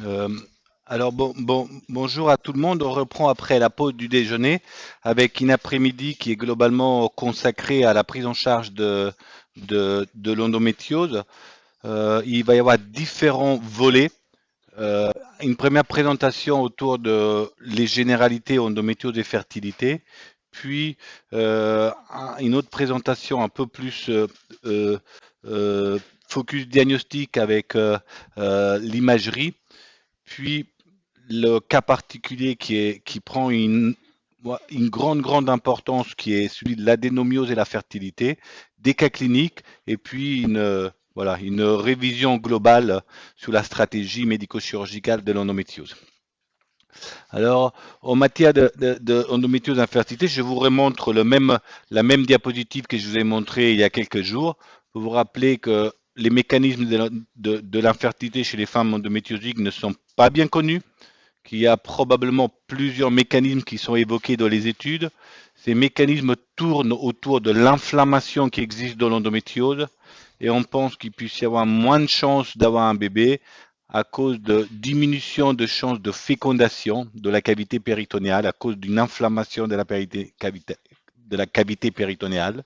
Euh, Bonjour à tout le monde. On reprend après la pause du déjeuner avec une après-midi qui est globalement consacrée à la prise en charge de l'endométriose. Il va y avoir différents volets. Euh, une première présentation autour de les généralités endométriose et fertilité, puis une autre présentation un peu plus euh, euh, focus diagnostic avec l'imagerie, puis le cas particulier qui prend une grande importance, qui est celui de l'adénomiose et la fertilité, des cas cliniques, et puis voilà, une révision globale sur la stratégie médico-chirurgicale de l'endométriose. Alors, en matière de endométriose infertilité, je vous remontre la même diapositive que je vous ai montrée il y a quelques jours, pour vous rappeler que les mécanismes de l'infertilité chez les femmes endométriosiques ne sont pas bien connus, qu'il y a probablement plusieurs mécanismes qui sont évoqués dans les études. Ces mécanismes tournent autour de l'inflammation qui existe dans l'endométriose, et on pense qu'il puisse y avoir moins de chances d'avoir un bébé à cause de diminution de chances de fécondation de la cavité péritonéale, à cause d'une inflammation de la cavité péritonéale.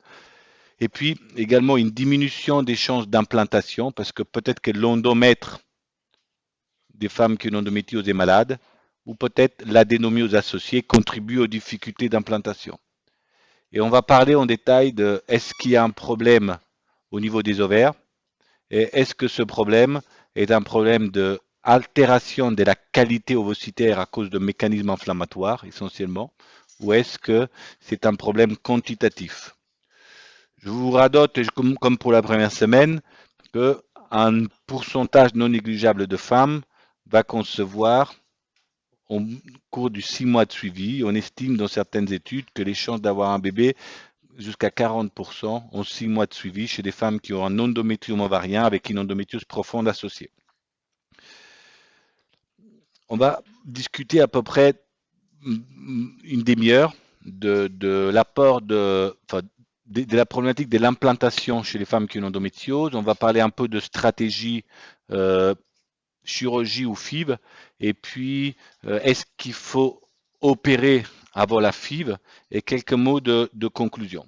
Et puis également une diminution des chances d'implantation, parce que peut-être que l'endomètre des femmes qui ont une endométriose est malade, ou peut-être l'adénomiose associée contribue aux difficultés d'implantation. Et on va parler en détail de est-ce qu'il y a un problème au niveau des ovaires, et est-ce que ce problème est un problème de altération de la qualité ovocitaire à cause de mécanismes inflammatoires essentiellement, ou est-ce que c'est un problème quantitatif. Je vous radote, comme pour la première semaine, qu'un pourcentage non négligeable de femmes va concevoir au cours du 6 mois de suivi. On estime dans certaines études que les chances d'avoir un bébé jusqu'à 40% en 6 mois de suivi chez des femmes qui ont un endométriome ovarien avec une endométriose profonde associée. On va discuter à peu près une demi-heure de l'apport de la problématique de l'implantation chez les femmes qui ont une endométriose. On va parler un peu de stratégie chirurgie ou FIV, et puis est-ce qu'il faut opérer avant la FIV, et quelques mots de conclusion.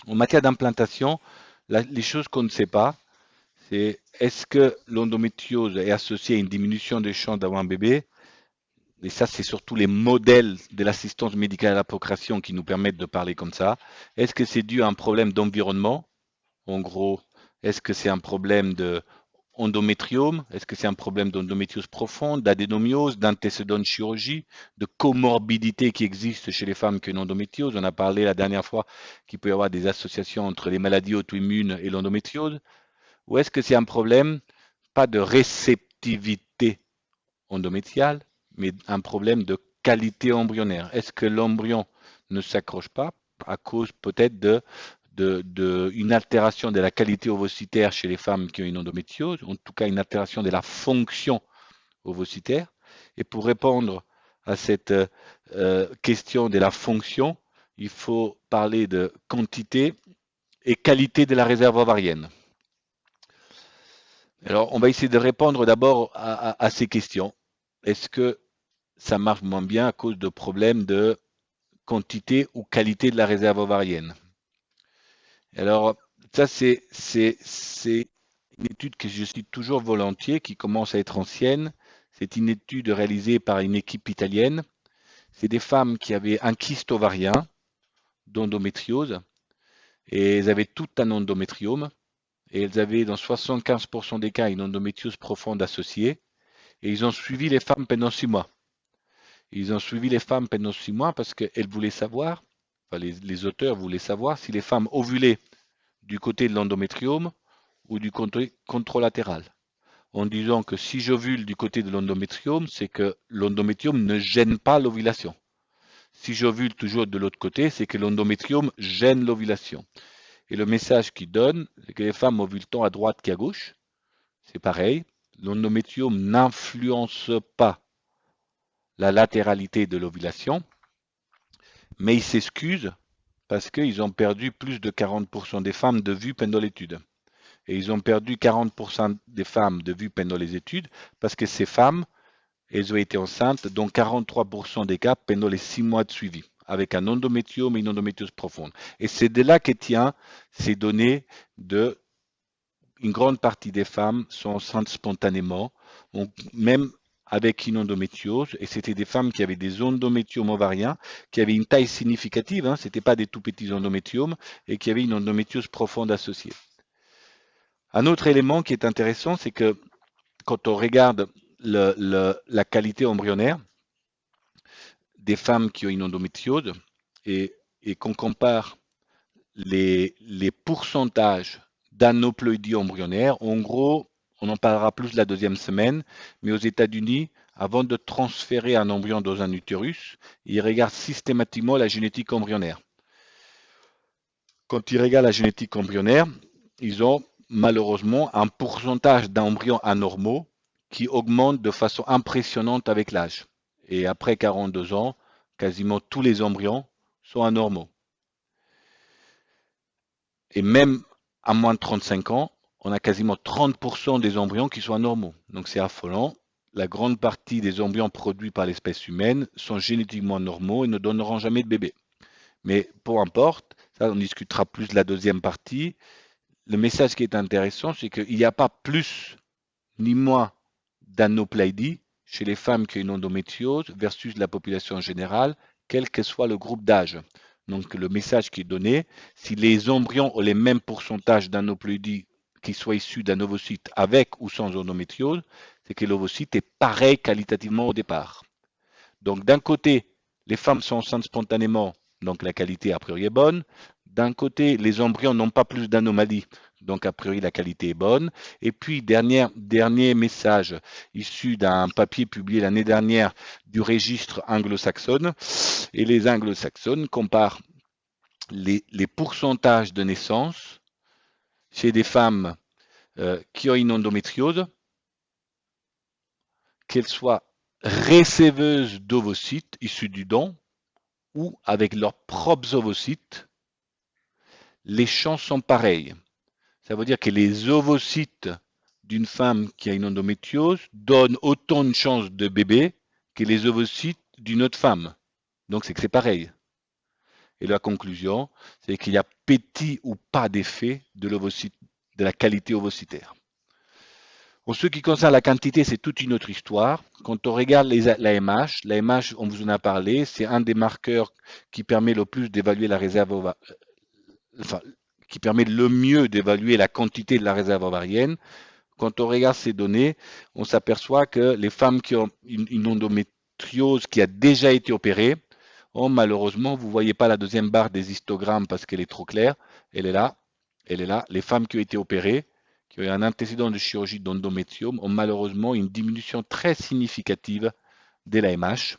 En matière d'implantation, les choses qu'on ne sait pas, c'est est-ce que l'endométriose est associée à une diminution des chances d'avoir un bébé, et ça c'est surtout les modèles de l'assistance médicale à la procréation qui nous permettent de parler comme ça. Est-ce que c'est dû à un problème d'environnement? En gros, est-ce que c'est un problème de endométriome? Est-ce que c'est un problème d'endométriose profonde, d'adénomiose, d'antécédent de chirurgie, de comorbidité qui existe chez les femmes qui ont une endométriose? On a parlé la dernière fois qu'il peut y avoir des associations entre les maladies auto-immunes et l'endométriose. Ou est-ce que c'est un problème, pas de réceptivité endométriale, mais un problème de qualité embryonnaire? Est-ce que l'embryon ne s'accroche pas à cause peut-être une altération de la qualité ovocitaire chez les femmes qui ont une endométriose, en tout cas une altération de la fonction ovocitaire? Et pour répondre à cette question de la fonction, il faut parler de quantité et qualité de la réserve ovarienne. Alors, on va essayer de répondre d'abord à ces questions. Est-ce que ça marche moins bien à cause de problèmes de quantité ou qualité de la réserve ovarienne? Alors, ça, c'est une étude que je cite toujours volontiers, qui commence à être ancienne. C'est une étude réalisée par une équipe italienne. C'est des femmes qui avaient un kyste ovarien d'endométriose, et elles avaient tout un endométriome, et elles avaient dans 75% des cas une endométriose profonde associée, et ils ont suivi les femmes pendant 6 mois. Ils ont suivi les femmes pendant 6 mois parce qu'elles voulaient savoir, enfin les auteurs voulaient savoir si les femmes ovulaient du côté de l'endométriome ou du côté contralatéral, en disant que si j'ovule du côté de l'endométriome, c'est que l'endométriome ne gêne pas l'ovulation. Si j'ovule toujours de l'autre côté, c'est que l'endométriome gêne l'ovulation. Et le message qu'il donne, c'est que les femmes ovulent tant à droite qu'à gauche. C'est pareil, l'endométriome n'influence pas la latéralité de l'ovulation, mais ils s'excusent parce qu'ils ont perdu plus de 40% des femmes de vue pendant l'étude. Et ils ont perdu 40% des femmes de vue pendant les études parce que ces femmes, elles ont été enceintes dans 43% des cas pendant les 6 mois de suivi, avec un endométriome et une endométriose profonde. Et c'est de là que tient ces données de une grande partie des femmes sont enceintes spontanément, même avec une endométriose, et c'était des femmes qui avaient des endométriomes ovariens, qui avaient une taille significative, ce n'étaient pas des tout petits endométriomes, et qui avaient une endométriose profonde associée. Un autre élément qui est intéressant, c'est que quand on regarde la qualité embryonnaire des femmes qui ont une endométriose et qu'on compare les pourcentages d'aneuploïdie embryonnaire, en gros, on en parlera plus la deuxième semaine, mais aux États-Unis, avant de transférer un embryon dans un utérus, ils regardent systématiquement la génétique embryonnaire. Quand ils regardent la génétique embryonnaire, ils ont malheureusement un pourcentage d'embryons anormaux qui augmente de façon impressionnante avec l'âge. Et après 42 ans, quasiment tous les embryons sont anormaux. Et même à moins de 35 ans, on a quasiment 30% des embryons qui sont anormaux. Donc c'est affolant. La grande partie des embryons produits par l'espèce humaine sont génétiquement normaux et ne donneront jamais de bébé. Mais peu importe, ça on discutera plus de la deuxième partie. Le message qui est intéressant, c'est qu'il n'y a pas plus ni moins d'aneuploïdie chez les femmes qui ont une endométriose versus la population générale, quel que soit le groupe d'âge. Donc le message qui est donné, si les embryons ont les mêmes pourcentages d'aneuploïdie qui soient issus d'un ovocyte avec ou sans endométriose, c'est que l'ovocyte est pareil qualitativement au départ. Donc d'un côté, les femmes sont enceintes spontanément, donc la qualité a priori est bonne. D'un côté, les embryons n'ont pas plus d'anomalies, donc a priori la qualité est bonne. Et puis, dernier message issu d'un papier publié l'année dernière du registre anglo-saxonne. Et les anglo-saxonnes comparent les pourcentages de naissance chez des femmes qui ont une endométriose, qu'elles soient réceveuses d'ovocytes issus du don ou avec leurs propres ovocytes, les chances sont pareilles. Ça veut dire que les ovocytes d'une femme qui a une endométriose donnent autant de chances de bébé que les ovocytes d'une autre femme. Donc c'est que c'est pareil. Et la conclusion, c'est qu'il y a petit ou pas d'effet de l'ovocyte, de la qualité ovocytaire. En ce qui concerne la quantité, c'est toute une autre histoire. Quand on regarde l'AMH, l'AMH, on vous en a parlé, c'est un des marqueurs qui permet le plus d'évaluer la réserve enfin, qui permet le mieux d'évaluer la quantité de la réserve ovarienne. Quand on regarde ces données, on s'aperçoit que les femmes qui ont une endométriose qui a déjà été opérée, malheureusement, vous ne voyez pas la deuxième barre des histogrammes parce qu'elle est trop claire. Elle est là. Elle est là. Les femmes qui ont été opérées, qui ont eu un antécédent de chirurgie d'endométriome, ont malheureusement une diminution très significative de l'AMH.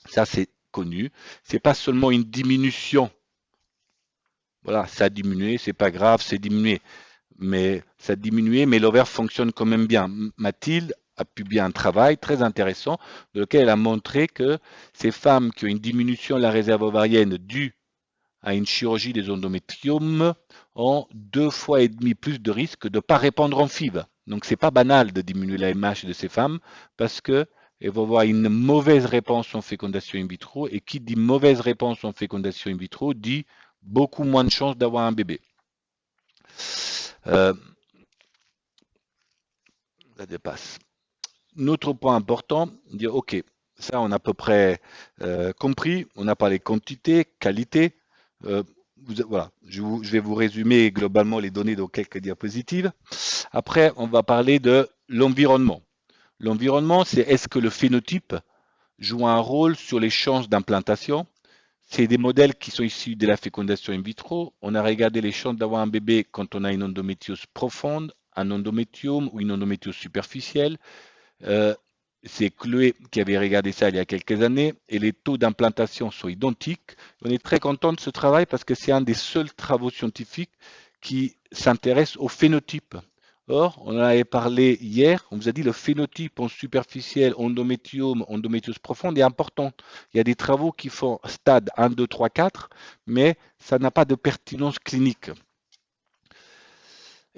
Ça, c'est connu. Ce n'est pas seulement une diminution. Voilà, ça a diminué, c'est pas grave, c'est diminué. Mais ça a diminué, mais l'ovaire fonctionne quand même bien. Mathilde a publié un travail très intéressant dans lequel elle a montré que ces femmes qui ont une diminution de la réserve ovarienne due à une chirurgie des endométriomes ont 2,5 fois plus de risque de ne pas répondre en FIV. Donc c'est pas banal de diminuer la MH de ces femmes parce que elles vont avoir une mauvaise réponse en fécondation in vitro, et qui dit mauvaise réponse en fécondation in vitro dit beaucoup moins de chances d'avoir un bébé. Ça dépasse. Notre point important, dire ok, ça on a à peu près compris, on a parlé quantité, qualité. Voilà, je vais vous résumer globalement les données dans quelques diapositives. Après, on va parler de l'environnement. L'environnement, c'est est-ce que le phénotype joue un rôle sur les chances d'implantation. C'est des modèles qui sont issus de la fécondation in vitro. On a regardé les chances d'avoir un bébé quand on a une endométriose profonde, un endométriome ou une endométriose superficielle. C'est Chloé qui avait regardé ça il y a quelques années, et les taux d'implantation sont identiques. On est très content de ce travail parce que c'est un des seuls travaux scientifiques qui s'intéresse au phénotype. Or, on en avait parlé hier, on vous a dit le phénotype en superficiel, endométriome, endométriose profonde est important. Il y a des travaux qui font stade 1, 2, 3, 4, mais ça n'a pas de pertinence clinique.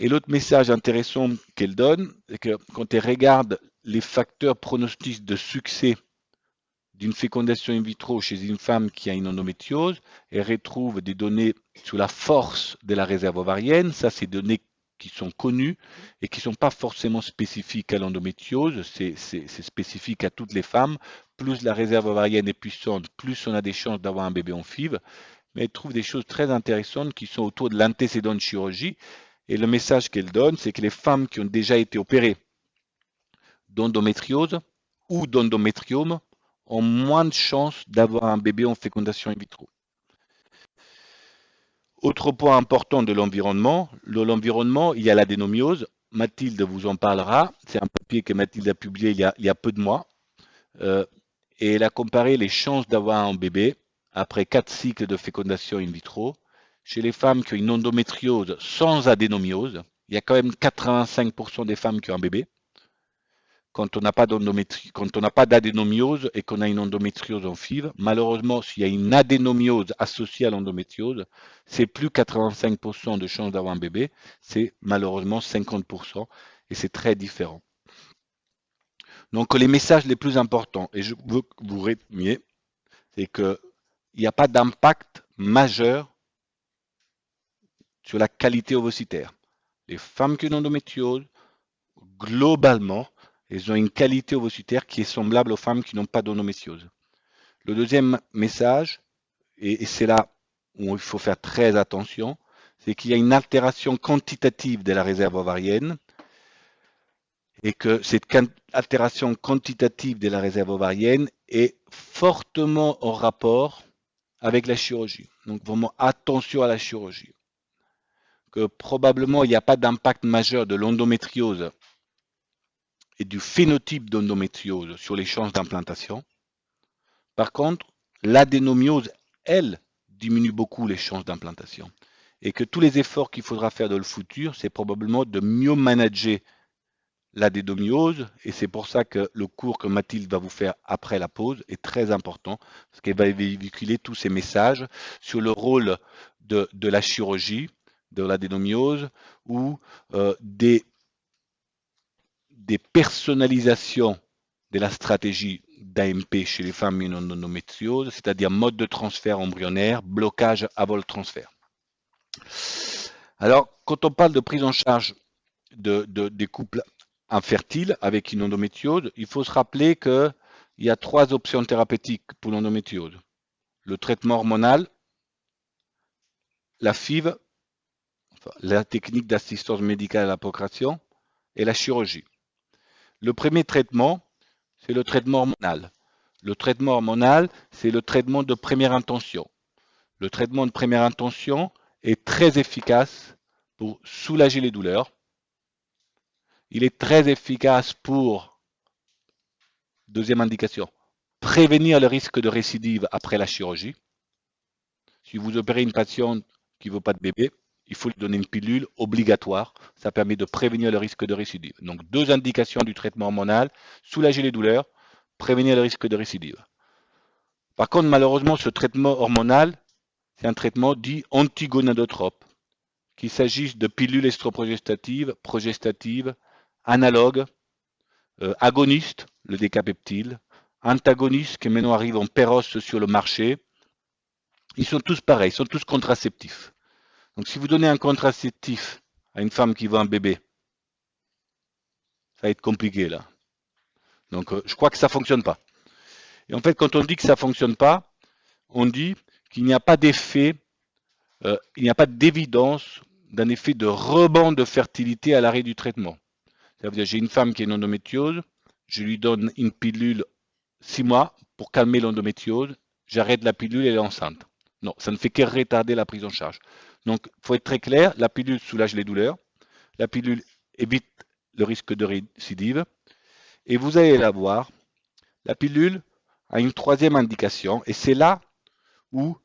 Et l'autre message intéressant qu'elle donne, c'est que quand elle regarde les facteurs pronostiques de succès d'une fécondation in vitro chez une femme qui a une endométriose, elle retrouve des données sur la force de la réserve ovarienne. Ça, c'est des données qui sont connues et qui ne sont pas forcément spécifiques à l'endométriose, c'est spécifique à toutes les femmes. Plus la réserve ovarienne est puissante, plus on a des chances d'avoir un bébé en FIV. Mais elle trouve des choses très intéressantes qui sont autour de l'antécédent de chirurgie. Et le message qu'elle donne, c'est que les femmes qui ont déjà été opérées d'endométriose ou d'endométriome ont moins de chances d'avoir un bébé en fécondation in vitro. Autre point important de l'environnement, il y a l'adénomiose. Mathilde vous en parlera. C'est un papier que Mathilde a publié il y a peu de mois. Et elle a comparé les chances d'avoir un bébé après 4 cycles de fécondation in vitro chez les femmes qui ont une endométriose sans adénomiose. Il y a quand même 85% des femmes qui ont un bébé. Quand on n'a pas d'adénomiose et qu'on a une endométriose en FIV, malheureusement, s'il y a une adénomiose associée à l'endométriose, c'est plus 85% de chances d'avoir un bébé, c'est malheureusement 50%, et c'est très différent. Donc les messages les plus importants, et je veux que vous reteniez, c'est qu'il n'y a pas d'impact majeur sur la qualité ovocytaire. Les femmes qui ont une endométriose, globalement, elles ont une qualité ovocytaire qui est semblable aux femmes qui n'ont pas d'endométriose. Le deuxième message, et c'est là où il faut faire très attention, c'est qu'il y a une altération quantitative de la réserve ovarienne et que cette altération quantitative de la réserve ovarienne est fortement en rapport avec la chirurgie. Donc vraiment attention à la chirurgie. Que probablement il n'y a pas d'impact majeur de l'endométriose et du phénotype d'endométriose sur les chances d'implantation. Par contre, l'adénomiose, elle, diminue beaucoup les chances d'implantation. Et que tous les efforts qu'il faudra faire dans le futur, c'est probablement de mieux manager l'adénomiose. Et c'est pour ça que le cours que Mathilde va vous faire après la pause est très important, parce qu'elle va véhiculer tous ces messages sur le rôle de la chirurgie, de l'adénomiose, ou des personnalisations de la stratégie d'AMP chez les femmes en endométriose, c'est-à-dire mode de transfert embryonnaire, blocage avant le transfert. Alors, quand on parle de prise en charge des couples infertiles avec une endométriose, il faut se rappeler qu'il y a 3 options thérapeutiques pour l'endométriose. Le traitement hormonal, la FIV, la technique d'assistance médicale à la procréation, et la chirurgie. Le premier traitement, c'est le traitement hormonal. Le traitement hormonal, c'est le traitement de première intention. Le traitement de première intention est très efficace pour soulager les douleurs. Il est très efficace pour, deuxième indication, prévenir le risque de récidive après la chirurgie. Si vous opérez une patiente qui ne veut pas de bébé, il faut lui donner une pilule obligatoire. Ça permet de prévenir le risque de récidive. Donc, 2 indications du traitement hormonal, soulager les douleurs, prévenir le risque de récidive. Par contre, malheureusement, ce traitement hormonal, c'est un traitement dit antigonadotrope, qu'il s'agisse de pilules estroprogestatives, progestatives, analogues, agonistes, le décapeptile, antagonistes qui maintenant arrivent en péros sur le marché. Ils sont tous pareils, ils sont tous contraceptifs. Donc si vous donnez un contraceptif à une femme qui veut un bébé, ça va être compliqué là. Donc je crois que ça ne fonctionne pas. Et en fait, quand on dit que ça ne fonctionne pas, on dit qu'il n'y a pas d'effet, il n'y a pas d'évidence d'un effet de rebond de fertilité à l'arrêt du traitement. Ça veut dire j'ai une femme qui a une endométriose, je lui donne une pilule 6 mois pour calmer l'endométriose, j'arrête la pilule, elle est enceinte. Non, ça ne fait que retarder la prise en charge. Donc, il faut être très clair, la pilule soulage les douleurs, la pilule évite le risque de récidive, et vous allez la voir, la pilule a une 3e indication, et c'est là où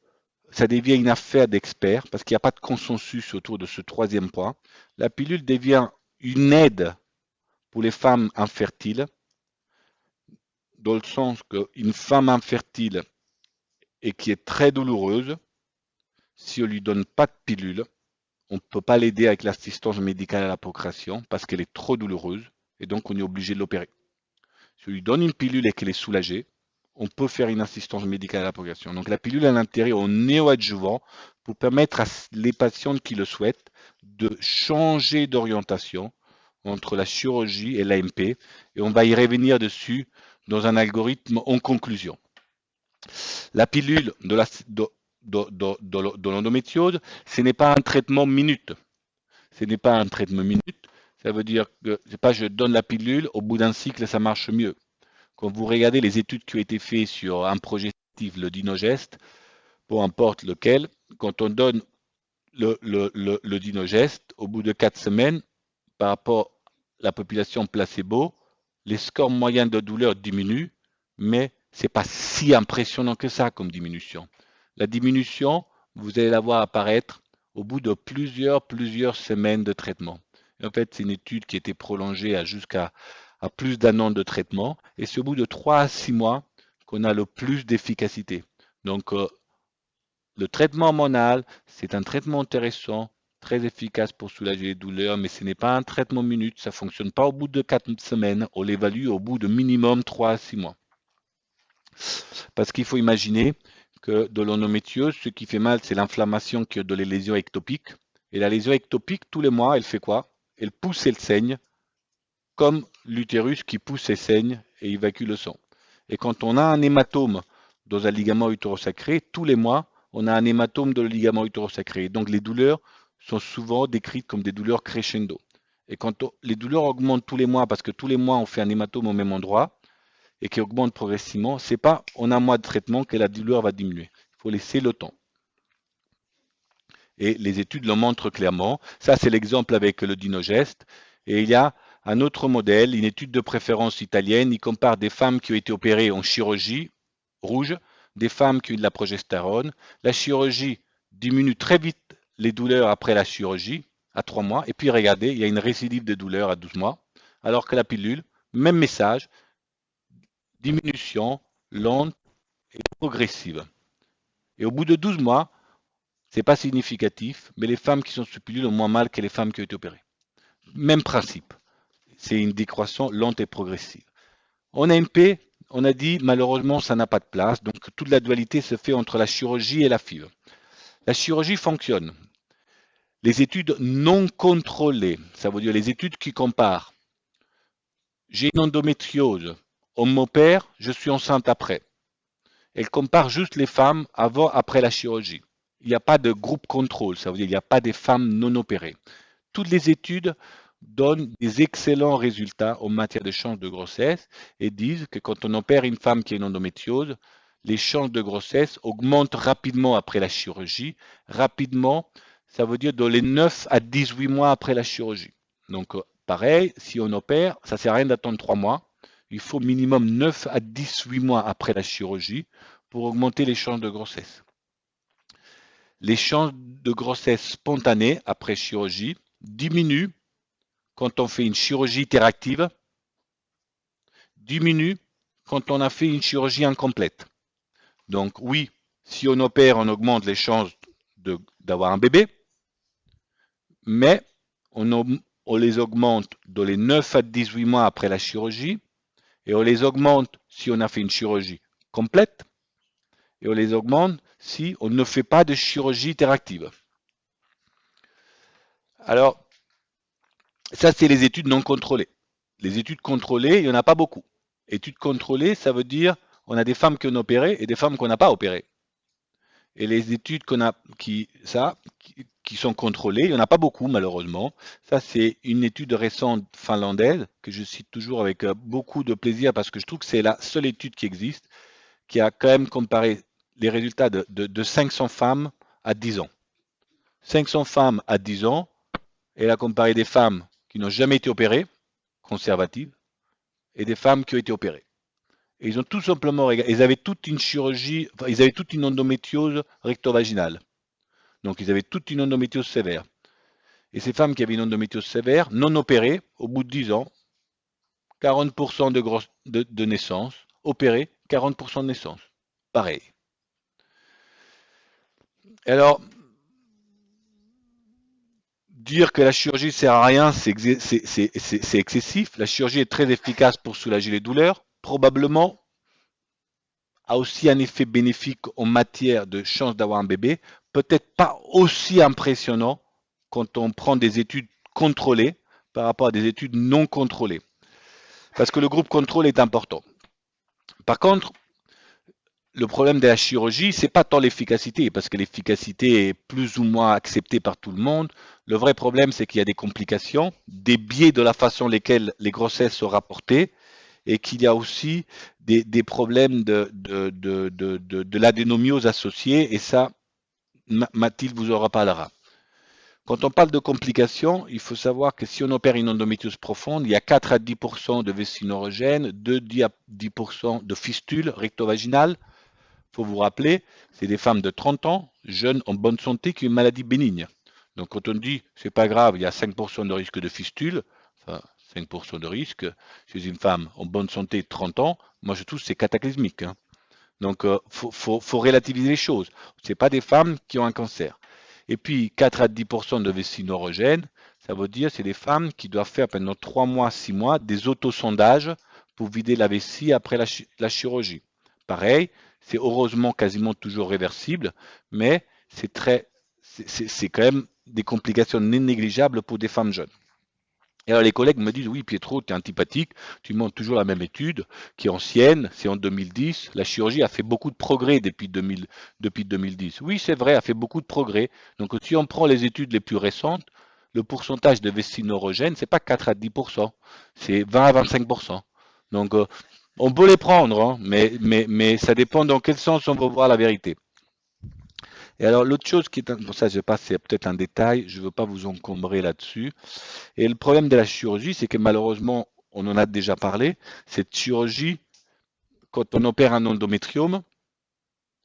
ça devient une affaire d'experts, parce qu'il n'y a pas de consensus autour de ce 3e point. La pilule devient une aide pour les femmes infertiles, dans le sens qu'une femme infertile et qui est très douloureuse, si on ne lui donne pas de pilule, on ne peut pas l'aider avec l'assistance médicale à la procréation parce qu'elle est trop douloureuse et donc on est obligé de l'opérer. Si on lui donne une pilule et qu'elle est soulagée, on peut faire une assistance médicale à la procréation. Donc la pilule a l'intérêt au néoadjuvant pour permettre à les patientes qui le souhaitent de changer d'orientation entre la chirurgie et l'AMP et on va y revenir dessus dans un algorithme en conclusion. La pilule de l'endométriose, ce n'est pas un traitement minute. Ce n'est pas un traitement minute. Ça veut dire que c'est pas je donne la pilule, au bout d'un cycle, ça marche mieux. Quand vous regardez les études qui ont été faites sur un progestif, le Dinogest, peu importe lequel, quand on donne le Dinogest, au bout de 4 semaines, par rapport à la population placebo, les scores moyens de douleur diminuent, mais ce n'est pas si impressionnant que ça comme diminution. La diminution, vous allez la voir apparaître au bout de plusieurs semaines de traitement. Et en fait, c'est une étude qui a été prolongée jusqu'à plus d'un an de traitement, et c'est au bout de 3 à 6 mois qu'on a le plus d'efficacité. Donc, le traitement hormonal, c'est un traitement intéressant, très efficace pour soulager les douleurs, mais ce n'est pas un traitement minute, ça ne fonctionne pas au bout de 4 semaines, on l'évalue au bout de minimum 3 à 6 mois. Parce qu'il faut imaginer que de l'endométriose, ce qui fait mal, c'est l'inflammation qui est de les lésions ectopiques. Et la lésion ectopique, tous les mois, elle fait quoi? Elle pousse et elle saigne, comme l'utérus qui pousse et saigne et évacue le sang. Et quand on a un hématome dans un ligament utérosacré, tous les mois, on a un hématome dans le ligament utérosacré. Donc les douleurs sont souvent décrites comme des douleurs crescendo. Et quand les douleurs augmentent tous les mois, parce que tous les mois on fait un hématome au même endroit, et qui augmente progressivement, c'est pas en un mois de traitement que la douleur va diminuer. Il faut laisser le temps. Et les études le montrent clairement. Ça, c'est l'exemple avec le Dinogest. Et il y a un autre modèle, une étude de préférence italienne. Il compare des femmes qui ont été opérées en chirurgie rouge, des femmes qui ont eu de la progestérone. La chirurgie diminue très vite les douleurs après la chirurgie, à 3 mois. Et puis regardez, il y a une récidive de douleur à 12 mois. Alors que la pilule, même message, diminution lente et progressive. Et au bout de 12 mois, ce n'est pas significatif, mais les femmes qui sont sous pilule ont moins mal que les femmes qui ont été opérées. Même principe. C'est une décroissance lente et progressive. En AMP, on a dit malheureusement ça n'a pas de place, donc toute la dualité se fait entre la chirurgie et la FIV. La chirurgie fonctionne. Les études non contrôlées, ça veut dire les études qui comparent. J'ai une endométriose, on m'opère, je suis enceinte après. Elle compare juste les femmes avant, après la chirurgie. Il n'y a pas de groupe contrôle, ça veut dire qu'il n'y a pas des femmes non opérées. Toutes les études donnent des excellents résultats en matière de chances de grossesse et disent que quand on opère une femme qui a une endométriose, les chances de grossesse augmentent rapidement après la chirurgie. Rapidement, ça veut dire dans les 9 à 18 mois après la chirurgie. Donc, pareil, si on opère, ça ne sert à rien d'attendre 3 mois. Il faut minimum 9 à 18 mois après la chirurgie pour augmenter les chances de grossesse. Les chances de grossesse spontanée après chirurgie diminuent quand on fait une chirurgie interactive, diminuent quand on a fait une chirurgie incomplète. Donc oui, si on opère, on augmente les chances d'avoir un bébé, mais on les augmente dans les 9 à 18 mois après la chirurgie, et on les augmente si on a fait une chirurgie complète, et on les augmente si on ne fait pas de chirurgie interactive. Alors, ça, c'est les études non contrôlées. Les études contrôlées, il n'y en a pas beaucoup. Études contrôlées, ça veut dire on a des femmes qu'on a opérées et des femmes qu'on n'a pas opérées. Et les études qui sont contrôlées, il n'y en a pas beaucoup malheureusement. Ça, c'est une étude récente finlandaise que je cite toujours avec beaucoup de plaisir parce que je trouve que c'est la seule étude qui existe qui a quand même comparé les résultats de 500 femmes à 10 ans. 500 femmes à 10 ans, elle a comparé des femmes qui n'ont jamais été opérées, conservatives, et des femmes qui ont été opérées. Et ils ont tout simplement, ils avaient toute une chirurgie, enfin, ils avaient toute une endométriose rectovaginale. Donc ils avaient toute une endométriose sévère. Et ces femmes qui avaient une endométriose sévère, non opérées, au bout de 10 ans, 40% de naissance, opérées, 40% de naissance. Pareil. Alors, Dire que la chirurgie sert à rien, c'est excessif. La chirurgie est très efficace pour soulager les douleurs. Probablement a aussi un effet bénéfique en matière de chance d'avoir un bébé. Peut-être pas aussi impressionnant quand on prend des études contrôlées par rapport à des études non contrôlées. Parce que le groupe contrôle est important. Par contre, le problème de la chirurgie, c'est pas tant l'efficacité, parce que l'efficacité est plus ou moins acceptée par tout le monde. Le vrai problème, c'est qu'il y a des complications, des biais de la façon lesquelles les grossesses sont rapportées, et qu'il y a aussi des problèmes de l'adénomiose associée, et ça, Mathilde vous en reparlera. Quand on parle de complications, il faut savoir que si on opère une endométriose profonde, il y a 4 à 10% de vessie neurogène, 2 à 10% de fistules rectovaginales. Il faut vous rappeler, c'est des femmes de 30 ans, jeunes, en bonne santé, qui ont une maladie bénigne. Donc quand on dit, c'est pas grave, il y a 5% de risque de fistule, enfin 5% de risque chez une femme en bonne santé de 30 ans, moi je trouve que c'est cataclysmique. Hein. Donc faut relativiser les choses. Ce n'est pas des femmes qui ont un cancer. Et puis 4 à 10% de vessie neurogène, ça veut dire c'est des femmes qui doivent faire pendant 3 mois, 6 mois des autosondages pour vider la vessie après la chirurgie. Pareil, c'est heureusement quasiment toujours réversible, mais c'est quand même des complications non négligeables pour des femmes jeunes. Et alors les collègues me disent, oui Pietro, tu es antipathique, tu montres toujours la même étude, qui est ancienne, c'est en 2010, la chirurgie a fait beaucoup de progrès depuis 2010. Oui, c'est vrai, a fait beaucoup de progrès. Donc si on prend les études les plus récentes, le pourcentage de vessie neurogène, c'est pas 4 à 10%, c'est 20 à 25%. Donc on peut les prendre, hein, mais ça dépend dans quel sens on veut voir la vérité. Et alors l'autre chose qui est, pour ça je passe, c'est peut-être un détail, je ne veux pas vous encombrer là-dessus. Et le problème de la chirurgie, c'est que malheureusement, on en a déjà parlé, cette chirurgie, quand on opère un endométriome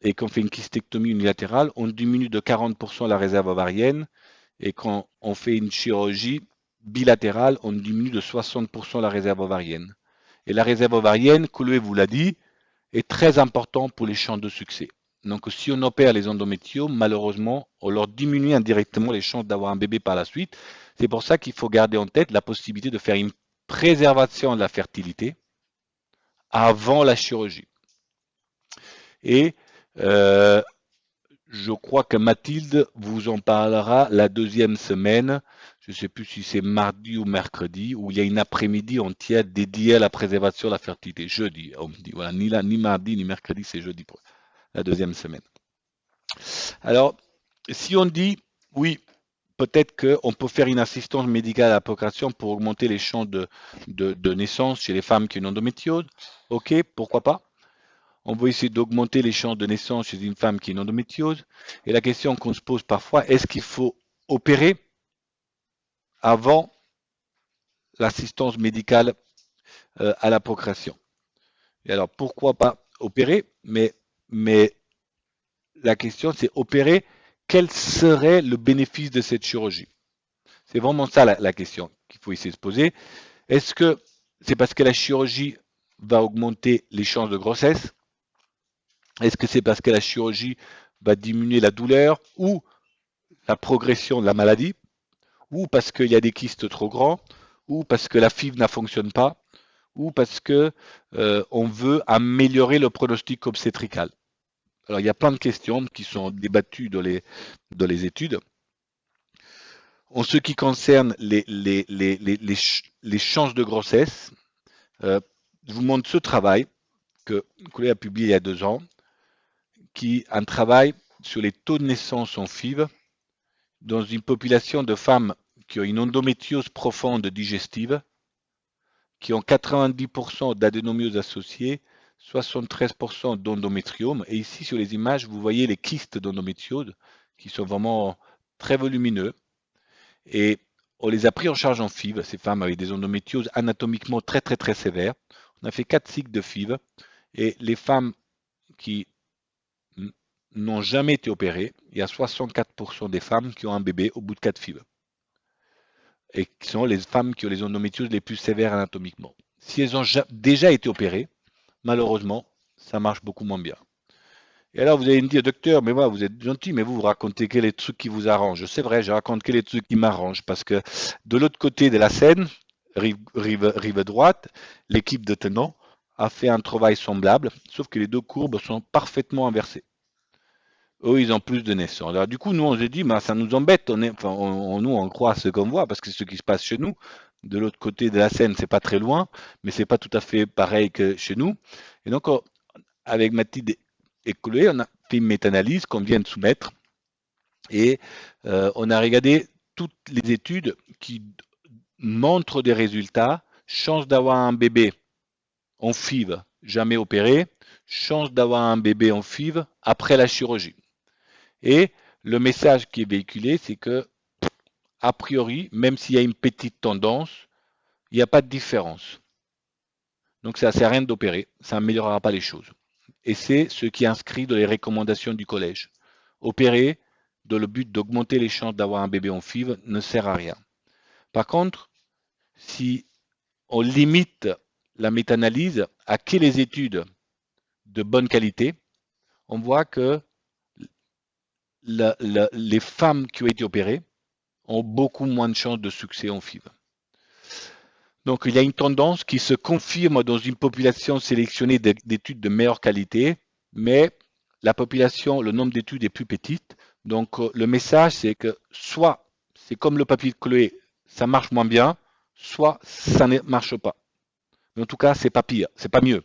et qu'on fait une kystéctomie unilatérale, on diminue de 40% la réserve ovarienne, et quand on fait une chirurgie bilatérale, on diminue de 60% la réserve ovarienne. Et la réserve ovarienne, Chloé vous l'a dit, est très important pour les chances de succès. Donc si on opère les endométriomes, malheureusement, on leur diminue indirectement les chances d'avoir un bébé par la suite. C'est pour ça qu'il faut garder en tête la possibilité de faire une préservation de la fertilité avant la chirurgie. Et je crois que Mathilde vous en parlera la deuxième semaine. Je ne sais plus si c'est mardi ou mercredi, où il y a une après-midi entière dédiée à la préservation de la fertilité. Jeudi, on me dit. Voilà, ni mardi ni mercredi, c'est jeudi pour la deuxième semaine. Alors, si on dit, oui, peut-être qu'on peut faire une assistance médicale à la procréation pour augmenter les chances de naissance chez les femmes qui ont une endométriose, ok, pourquoi pas? On va essayer d'augmenter les chances de naissance chez une femme qui a une endométriose. Et la question qu'on se pose parfois, est-ce qu'il faut opérer avant l'assistance médicale à la procréation? Et alors, pourquoi pas opérer, mais la question, c'est opérer, quel serait le bénéfice de cette chirurgie? C'est vraiment ça la question qu'il faut essayer de se poser. Est-ce que c'est parce que la chirurgie va augmenter les chances de grossesse? Est-ce que c'est parce que la chirurgie va diminuer la douleur ou la progression de la maladie? Ou parce qu'il y a des kystes trop grands? Ou parce que la FIV ne fonctionne pas? Ou parce que on veut améliorer le pronostic obstétrical? Alors il y a plein de questions qui sont débattues dans les études. En ce qui concerne les chances de grossesse, je vous montre ce travail que Chloé a publié il y a 2 ans, qui est un travail sur les taux de naissance en FIV dans une population de femmes qui ont une endométriose profonde digestive, qui ont 90% d'adénomiose associée, 73% d'endométriome. Et ici, sur les images, vous voyez les kystes d'endométriose qui sont vraiment très volumineux. Et on les a pris en charge en FIV, ces femmes avec des endométrioses anatomiquement très très très sévères. On a fait 4 cycles de FIV et les femmes qui n'ont jamais été opérées, il y a 64% des femmes qui ont un bébé au bout de 4 FIV. Et qui sont les femmes qui ont les endométrioses les plus sévères anatomiquement. Si elles ont déjà été opérées, malheureusement, ça marche beaucoup moins bien. Et alors, vous allez me dire, docteur, mais moi, vous êtes gentil, mais vous racontez que les trucs qui vous arrangent. C'est vrai, je raconte que les trucs qui m'arrangent, parce que de l'autre côté de la Seine, rive droite, l'équipe de Tenon a fait un travail semblable, sauf que les deux courbes sont parfaitement inversées. Eux, ils ont plus de naissances. Alors, du coup, nous, on s'est dit, bah, ça nous embête. Nous, on croit ce qu'on voit, parce que c'est ce qui se passe chez nous. De l'autre côté de la Seine, c'est pas très loin, mais c'est pas tout à fait pareil que chez nous. Et donc, avec Mathilde et Chloé, on a fait une méta-analyse qu'on vient de soumettre et on a regardé toutes les études qui montrent des résultats, chance d'avoir un bébé en FIV jamais opéré, chance d'avoir un bébé en FIV après la chirurgie. Et le message qui est véhiculé, c'est que, a priori, même s'il y a une petite tendance, il n'y a pas de différence. Donc ça ne sert à rien d'opérer, ça n'améliorera pas les choses. Et c'est ce qui est inscrit dans les recommandations du collège. Opérer dans le but d'augmenter les chances d'avoir un bébé en FIV ne sert à rien. Par contre, si on limite la méta-analyse à que les études de bonne qualité, on voit que les femmes qui ont été opérées ont beaucoup moins de chances de succès en FIV. Donc il y a une tendance qui se confirme dans une population sélectionnée d'études de meilleure qualité, mais la population, le nombre d'études est plus petite. Donc le message, c'est que soit c'est comme le papier de Chloé, ça marche moins bien, soit ça ne marche pas. Mais en tout cas, c'est pas pire, c'est pas mieux.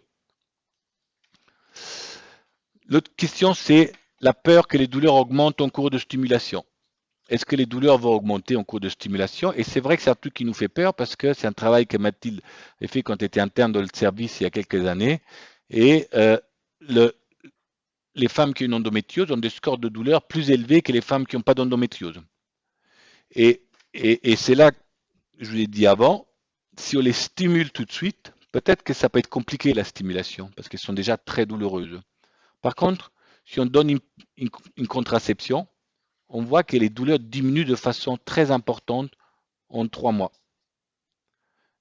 L'autre question, c'est la peur que les douleurs augmentent en cours de stimulation. Est-ce que les douleurs vont augmenter en cours de stimulation? Et c'est vrai que c'est un truc qui nous fait peur parce que c'est un travail que Mathilde a fait quand elle était interne dans le service il y a quelques années. Et le, les femmes qui ont une endométriose ont des scores de douleur plus élevés que les femmes qui n'ont pas d'endométriose. Et c'est là, je vous l'ai dit avant, si on les stimule tout de suite, peut-être que ça peut être compliqué la stimulation parce qu'elles sont déjà très douloureuses. Par contre, si on donne une contraception, on voit que les douleurs diminuent de façon très importante en 3 mois.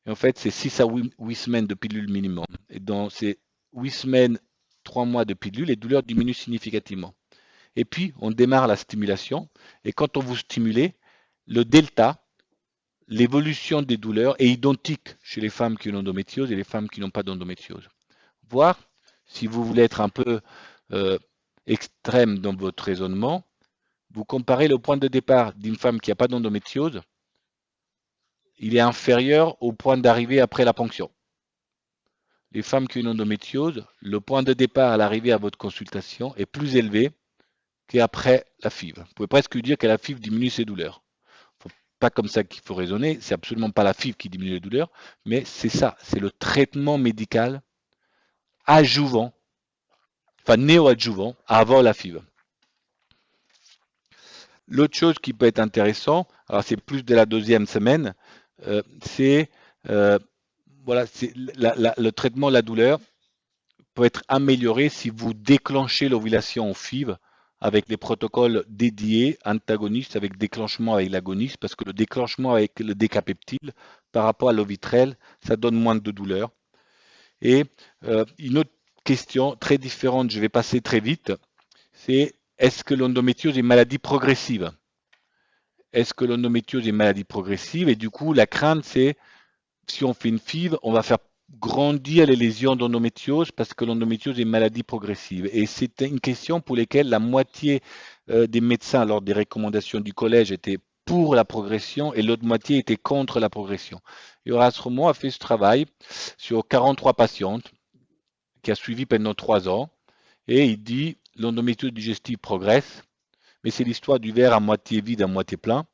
Et en fait, c'est 6 à 8 semaines de pilule minimum. Et dans ces 8 semaines, 3 mois de pilule, les douleurs diminuent significativement. Et puis, on démarre la stimulation. Et quand on vous stimule, le delta, l'évolution des douleurs est identique chez les femmes qui ont l'endométriose et les femmes qui n'ont pas d'endométriose. Voir si vous voulez être un peu euh, extrême dans votre raisonnement, vous comparez le point de départ d'une femme qui n'a pas d'endométriose, il est inférieur au point d'arrivée après la ponction. Les femmes qui ont une endométriose, le point de départ à l'arrivée à votre consultation est plus élevé qu'après la FIV. Vous pouvez presque dire que la FIV diminue ses douleurs. Pas comme ça qu'il faut raisonner, c'est absolument pas la FIV qui diminue les douleurs, mais c'est ça, c'est le traitement médical adjuvant, enfin néoadjuvant avant la FIV. L'autre chose qui peut être intéressant, alors c'est plus de la deuxième semaine, c'est voilà, le traitement de la douleur peut être amélioré si vous déclenchez l'ovulation en FIV avec les protocoles dédiés, antagonistes avec déclenchement avec l'agoniste, parce que le déclenchement avec le décapeptyle par rapport à l'ovitrel, ça donne moins de douleur. Et une autre question très différente, je vais passer très vite, c'est est-ce que l'endométriose est une maladie progressive? Est-ce que l'endométriose est une maladie progressive? Et du coup, la crainte, c'est si on fait une FIV, on va faire grandir les lésions d'endométriose parce que l'endométriose est une maladie progressive. Et c'est une question pour laquelle la moitié des médecins, lors des recommandations du collège, étaient pour la progression et l'autre moitié était contre la progression. Et Horace Romo a fait ce travail sur 43 patientes qui a suivi pendant 3 ans et il dit l'endométriose digestive progresse, mais c'est l'histoire du verre à moitié vide, à moitié plein.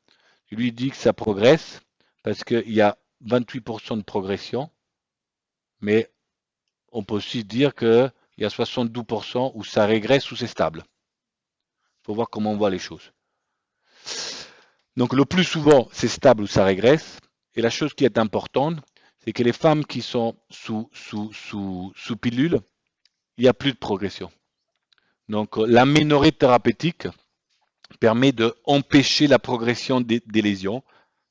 Il lui dit que ça progresse parce qu'il y a 28% de progression, mais on peut aussi dire qu'il y a 72% où ça régresse ou c'est stable. Il faut voir comment on voit les choses. Donc le plus souvent, c'est stable ou ça régresse. Et la chose qui est importante, c'est que les femmes qui sont sous pilule, il n'y a plus de progression. Donc l'aménorrhée thérapeutique permet d'empêcher la progression des lésions.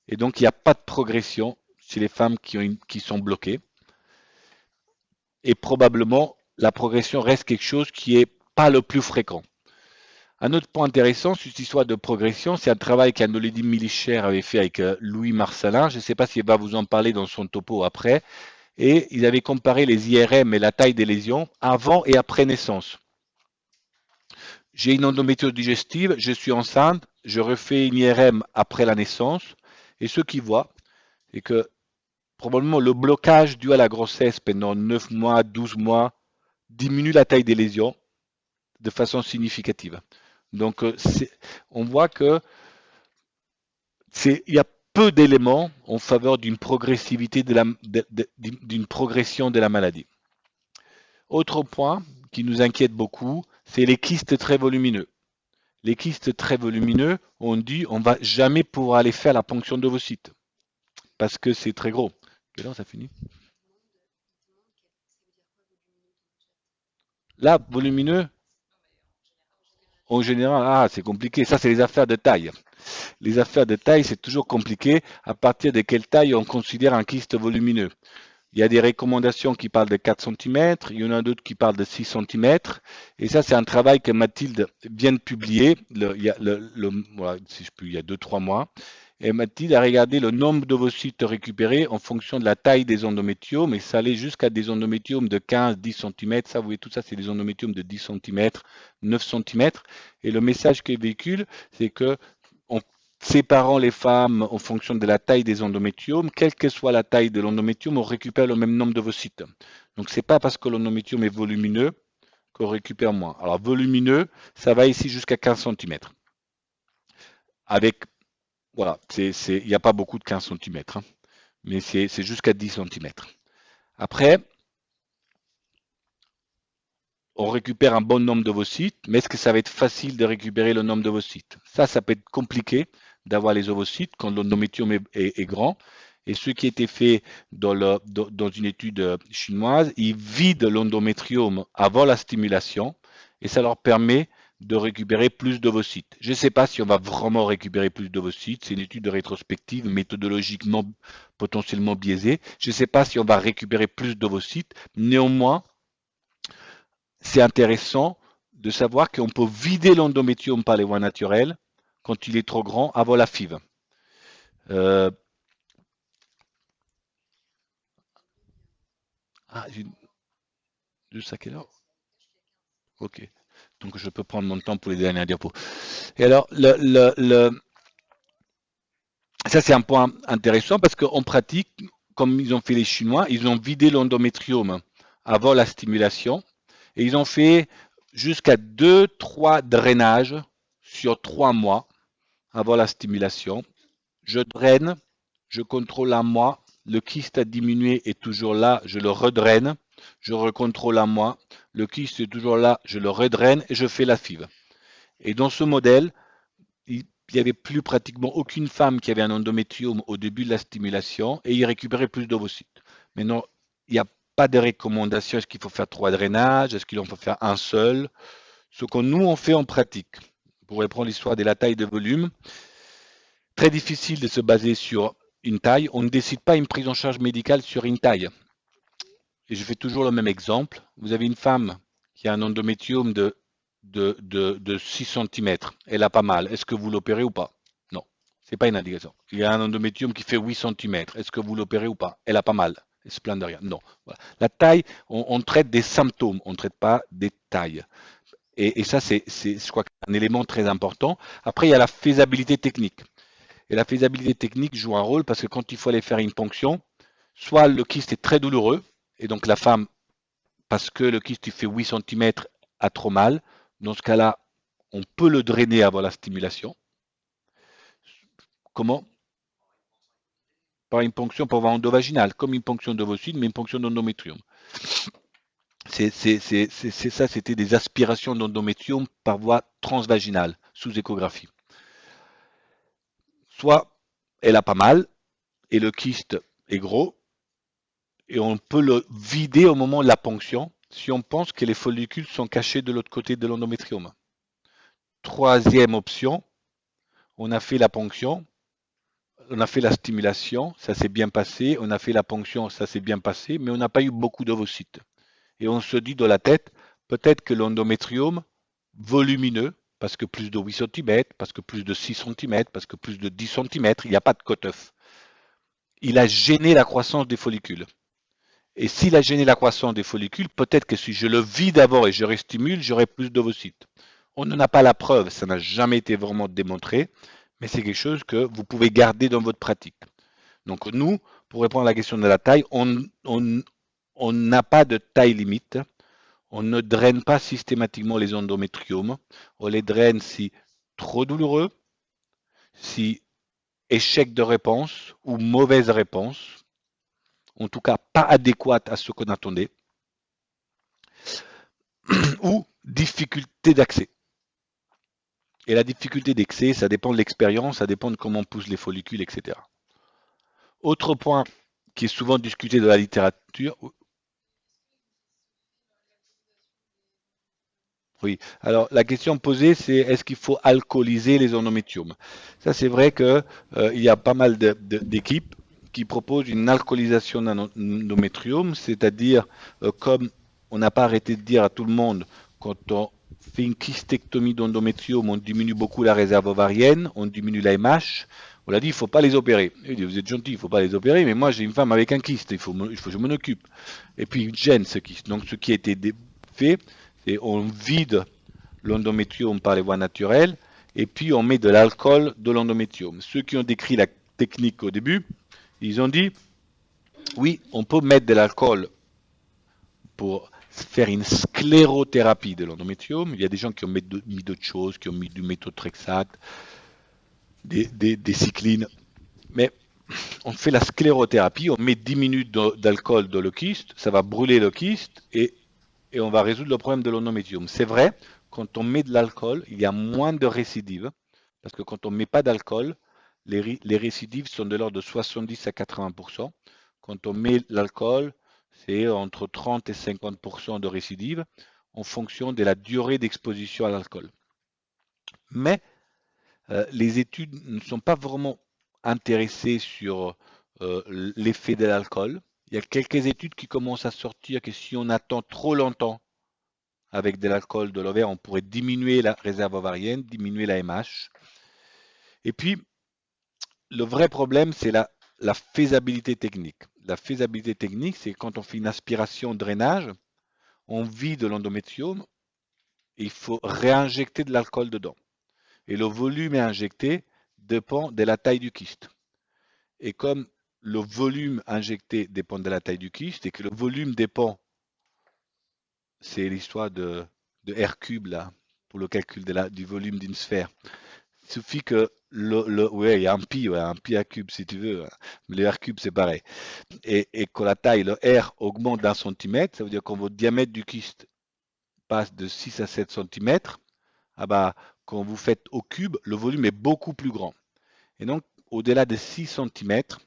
Et donc il n'y a pas de progression chez les femmes qui sont bloquées. Et probablement, la progression reste quelque chose qui est pas le plus fréquent. Un autre point intéressant sur cette histoire de progression, c'est un travail qu'Anoledi Milicher avait fait avec Louis Marcelin. Je ne sais pas s'il va vous en parler dans son topo après. Et ils avaient comparé les IRM et la taille des lésions avant et après naissance. J'ai une endométriose digestive, je suis enceinte, je refais une IRM après la naissance. Et ce qu'ils voient, c'est que probablement le blocage dû à la grossesse pendant 9 mois, 12 mois, diminue la taille des lésions de façon significative. Donc, on voit que il y a peu d'éléments en faveur d'une progressivité d'une progression de la maladie. Autre point qui nous inquiète beaucoup, c'est les kystes très volumineux. Les kystes très volumineux, on dit on va jamais pouvoir aller faire la ponction d'ovocytes parce que c'est très gros. Quelle heure ça finit? Là, volumineux, en général, c'est compliqué. Ça, c'est les affaires de taille. Les affaires de taille, c'est toujours compliqué. À partir de quelle taille on considère un kyste volumineux? Il y a des recommandations qui parlent de 4 cm, il y en a d'autres qui parlent de 6 cm. Et ça, c'est un travail que Mathilde vient de publier, voilà, si je peux, il y a 2-3 mois. Et Mathilde a regardé le nombre d'ovocytes récupérés en fonction de la taille des endométriomes, et ça allait jusqu'à des endométriomes de 15-10 cm. Ça, vous voyez, tout ça, c'est des endométriomes de 10 cm, 9 cm. Et le message qu'il véhicule, c'est que en séparant les femmes en fonction de la taille des endométriomes, quelle que soit la taille de l'endométriome, on récupère le même nombre d'ovocytes. Donc, c'est pas parce que l'endométriome est volumineux qu'on récupère moins. Alors, volumineux, ça va ici jusqu'à 15 cm. Avec, voilà, il n'y a pas beaucoup de 15 cm, hein, mais c'est jusqu'à 10 cm. Après, on récupère un bon nombre d'ovocytes, mais est-ce que ça va être facile de récupérer le nombre d'ovocytes? Ça peut être compliqué d'avoir les ovocytes quand l'endométriome est grand. Et ce qui a été fait dans une étude chinoise, ils vident l'endométriome avant la stimulation et ça leur permet de récupérer plus d'ovocytes. Je ne sais pas si on va vraiment récupérer plus d'ovocytes. C'est une étude rétrospective, méthodologiquement potentiellement biaisée. Je ne sais pas si on va récupérer plus d'ovocytes. Néanmoins, c'est intéressant de savoir qu'on peut vider l'endométriome par les voies naturelles quand il est trop grand avant la FIV. J'ai juste à quelle heure? Ok. Donc je peux prendre mon temps pour les dernières diapos. Et alors, ça c'est un point intéressant parce qu'en pratique, comme ils ont fait les Chinois, ils ont vidé l'endométriome avant la stimulation et ils ont fait jusqu'à 2-3 drainages sur 3 mois avant la stimulation. Je draine, je contrôle un mois, le kyste a diminué est toujours là, je le redraine, je recontrôle un mois, le kyste est toujours là, je le redraine et je fais la FIV. Et dans ce modèle, il n'y avait plus pratiquement aucune femme qui avait un endométriome au début de la stimulation et il récupérait plus d'ovocytes. Maintenant, il n'y a pas de recommandation, est-ce qu'il faut faire 3 drainages, est-ce qu'il en faut faire un seul? Ce que nous on fait en pratique, pour reprendre l'histoire de la taille de volume, très difficile de se baser sur une taille. On ne décide pas une prise en charge médicale sur une taille. Et je fais toujours le même exemple. Vous avez une femme qui a un endométriome de 6 cm. Elle a pas mal. Est-ce que vous l'opérez ou pas? Non. Ce n'est pas une indication. Il y a un endométriome qui fait 8 cm. Est-ce que vous l'opérez ou pas? Elle a pas mal. Elle se plaint de rien. Non. Voilà. La taille, on traite des symptômes. On ne traite pas des tailles. Et ça, c'est, je crois, un élément très important. Après, il y a la faisabilité technique. Et la faisabilité technique joue un rôle parce que quand il faut aller faire une ponction, soit le kyste est très douloureux, et donc la femme, parce que le kyste il fait 8 cm, a trop mal. Dans ce cas-là, on peut le drainer avant la stimulation. Comment? Par une ponction pour voie endovaginale, comme une ponction d'ovocyte, mais une ponction d'endométrium. Ça, c'était des aspirations d'endométrium par voie transvaginale, sous échographie. Soit elle a pas mal, et le kyste est gros, et on peut le vider au moment de la ponction si on pense que les follicules sont cachés de l'autre côté de l'endométrium. Troisième option, on a fait la ponction, on a fait la stimulation, ça s'est bien passé, on a fait la ponction, ça s'est bien passé, mais on n'a pas eu beaucoup d'ovocytes. Et on se dit dans la tête, peut-être que l'endométrium volumineux, parce que plus de 8 cm, parce que plus de 6 cm, parce que plus de 10 cm, il n'y a pas de cut-off. Il a gêné la croissance des follicules. Et s'il a gêné la croissance des follicules, peut-être que si je le vide d'abord et je restimule, j'aurai plus d'ovocytes. On n'en a pas la preuve, ça n'a jamais été vraiment démontré, mais c'est quelque chose que vous pouvez garder dans votre pratique. Donc nous, pour répondre à la question de la taille, on n'a pas de taille limite. On ne draine pas systématiquement les endométriomes. On les draine si trop douloureux, si échec de réponse ou mauvaise réponse, en tout cas pas adéquate à ce qu'on attendait, ou difficulté d'accès. Et la difficulté d'accès, ça dépend de l'expérience, ça dépend de comment on pousse les follicules, etc. Autre point qui est souvent discuté dans la littérature, oui. Alors la question posée, c'est est-ce qu'il faut alcooliser les endométriomes? Ça, c'est vrai que il y a pas mal d'équipes qui proposent une alcoolisation d'un endométrium, c'est-à-dire comme on n'a pas arrêté de dire à tout le monde quand on fait une kystectomie d'endométrium, on diminue beaucoup la réserve ovarienne, on diminue la MH. On a dit, il ne faut pas les opérer. Il dit, vous êtes gentil, il ne faut pas les opérer, mais moi j'ai une femme avec un kyste, il faut que je m'en occupe. Et puis il gêne ce kyste. Donc ce qui a été fait, et on vide l'endométrium par les voies naturelles et puis on met de l'alcool de l'endométrium. Ceux qui ont décrit la technique au début, ils ont dit oui, on peut mettre de l'alcool pour faire une sclérothérapie de l'endométrium. Il y a des gens qui ont mis d'autres choses, qui ont mis du méthotrexate, des cyclines. Mais on fait la sclérothérapie, on met 10 minutes d'alcool dans le kyste, ça va brûler le kyste et on va résoudre le problème de l'endométrium. C'est vrai, quand on met de l'alcool, il y a moins de récidives, parce que quand on ne met pas d'alcool, les récidives sont de l'ordre de 70 à 80%. Quand on met l'alcool, c'est entre 30 et 50% de récidives en fonction de la durée d'exposition à l'alcool. Mais les études ne sont pas vraiment intéressées sur l'effet de l'alcool. Il y a quelques études qui commencent à sortir que si on attend trop longtemps avec de l'alcool de l'ovaire, on pourrait diminuer la réserve ovarienne, diminuer la MH. Et puis, le vrai problème, c'est la faisabilité technique. La faisabilité technique, c'est quand on fait une aspiration drainage, on vide l'endométrium et il faut réinjecter de l'alcool dedans. Et le volume injecté dépend de la taille du kyste. Et comme le volume injecté dépend de la taille du kyste et que le volume dépend, c'est l'histoire de R cube là, pour le calcul du volume d'une sphère. Il suffit que ouais, il y a un pi à cube si tu veux, mais le R cube c'est pareil. Et que la taille, le R augmente d'un centimètre, ça veut dire que votre diamètre du kyste passe de 6 à 7 centimètres, ah bah, quand vous faites au cube, le volume est beaucoup plus grand. Et donc, au-delà de 6 centimètres,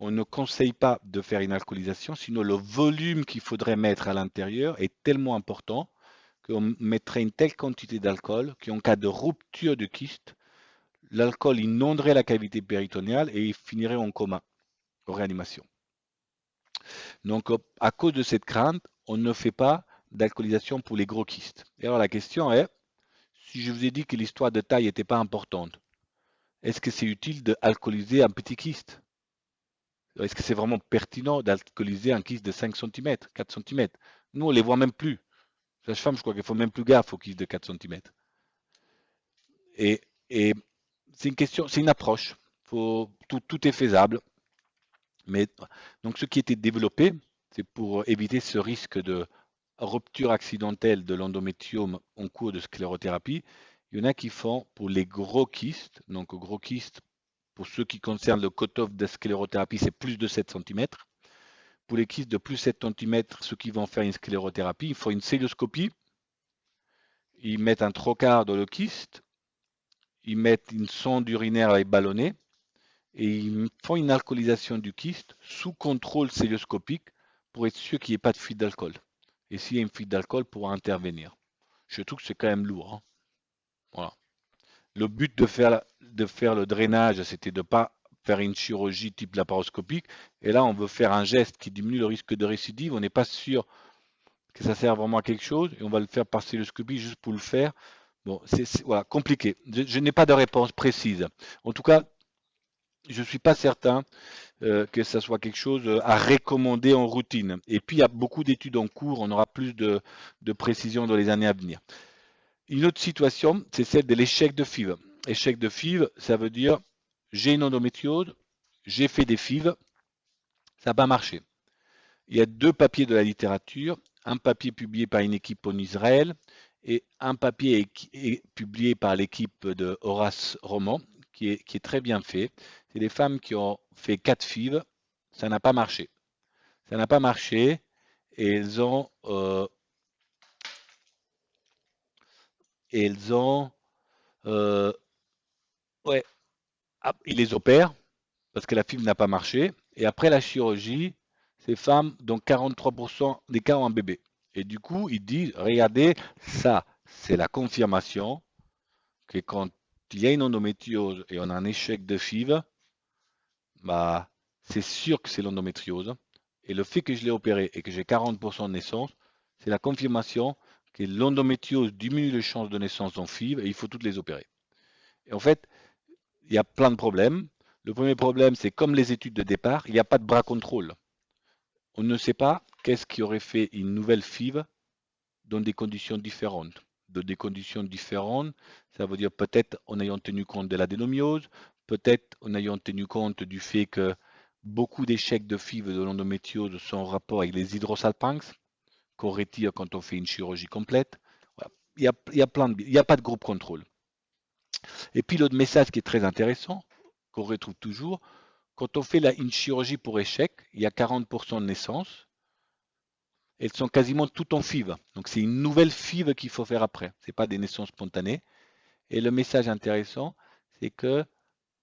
on ne conseille pas de faire une alcoolisation, sinon le volume qu'il faudrait mettre à l'intérieur est tellement important qu'on mettrait une telle quantité d'alcool qu'en cas de rupture de kyste, l'alcool inonderait la cavité péritonéale et il finirait en coma, en réanimation. Donc, à cause de cette crainte, on ne fait pas d'alcoolisation pour les gros kystes. Et alors la question est, si je vous ai dit que l'histoire de taille n'était pas importante, est-ce que c'est utile d'alcooliser un petit kyste? Est-ce que c'est vraiment pertinent d'alcooliser un kyste de 5 cm, 4 cm? Nous, on ne les voit même plus. Sage-femme, je crois qu'il faut même plus gaffe aux kystes de 4 cm. Et c'est une question, c'est une approche. Tout est faisable. Mais donc ce qui était développé, c'est pour éviter ce risque de rupture accidentelle de l'endométrium en cours de sclérothérapie. Il y en a qui font pour les gros kystes. Donc gros kystes, pour ceux qui concernent le cut-off de sclérothérapie, c'est plus de 7 cm. Pour les kystes de plus de 7 cm, ceux qui vont faire une sclérothérapie, il faut une célioscopie. Ils mettent un trocar dans le kyste. Ils mettent une sonde urinaire avec ballonnet et ils font une alcoolisation du kyste sous contrôle célioscopique pour être sûr qu'il n'y ait pas de fuite d'alcool. Et s'il y a une fuite d'alcool, pour intervenir. Je trouve que c'est quand même lourd. Hein. Voilà. Le but de faire le drainage, c'était de ne pas faire une chirurgie type laparoscopique. Et là, on veut faire un geste qui diminue le risque de récidive. On n'est pas sûr que ça sert vraiment à quelque chose. Et on va le faire par célioscopie juste pour le faire, Bon, voilà, compliqué. Je n'ai pas de réponse précise. En tout cas, je ne suis pas certain que ça soit quelque chose à recommander en routine. Et puis, il y a beaucoup d'études en cours, on aura plus de précision dans les années à venir. Une autre situation, c'est celle de l'échec de FIV. Échec de FIV, ça veut dire j'ai une endométriose, j'ai fait des FIV, ça n'a pas marché. Il y a deux papiers de la littérature, un papier publié par une équipe en Israël et un papier publié par l'équipe de Horace Roman, qui est très bien fait. C'est des femmes qui ont fait 4 FIV, ça n'a pas marché. Ça n'a pas marché et elles ont euh, ouais, ils les opèrent parce que la FIV n'a pas marché. Et après la chirurgie, ces femmes, dont 43% des cas ont un bébé. Et du coup, ils disent, regardez, ça, c'est la confirmation que quand il y a une endométriose et on a un échec de FIV, bah, c'est sûr que c'est l'endométriose. Et le fait que je l'ai opéré et que j'ai 40% de naissance, c'est la confirmation que l'endométriose diminue les chances de naissance en FIV et il faut toutes les opérer. Et en fait, il y a plein de problèmes. Le premier problème, c'est comme les études de départ, il n'y a pas de bras contrôle. On ne sait pas qu'est-ce qui aurait fait une nouvelle FIV dans des conditions différentes. Dans des conditions différentes, ça veut dire peut-être en ayant tenu compte de l'adénomiose, peut-être en ayant tenu compte du fait que beaucoup d'échecs de FIV de l'endométriose sont en rapport avec les hydrosalpinx qu'on retire quand on fait une chirurgie complète. Voilà. Il n'y a pas de groupe contrôle. Et puis l'autre message qui est très intéressant, qu'on retrouve toujours, quand on fait une chirurgie pour échec, il y a 40% de naissances. Elles sont quasiment toutes en FIV. Donc c'est une nouvelle FIV qu'il faut faire après. Ce n'est pas des naissances spontanées. Et le message intéressant, c'est que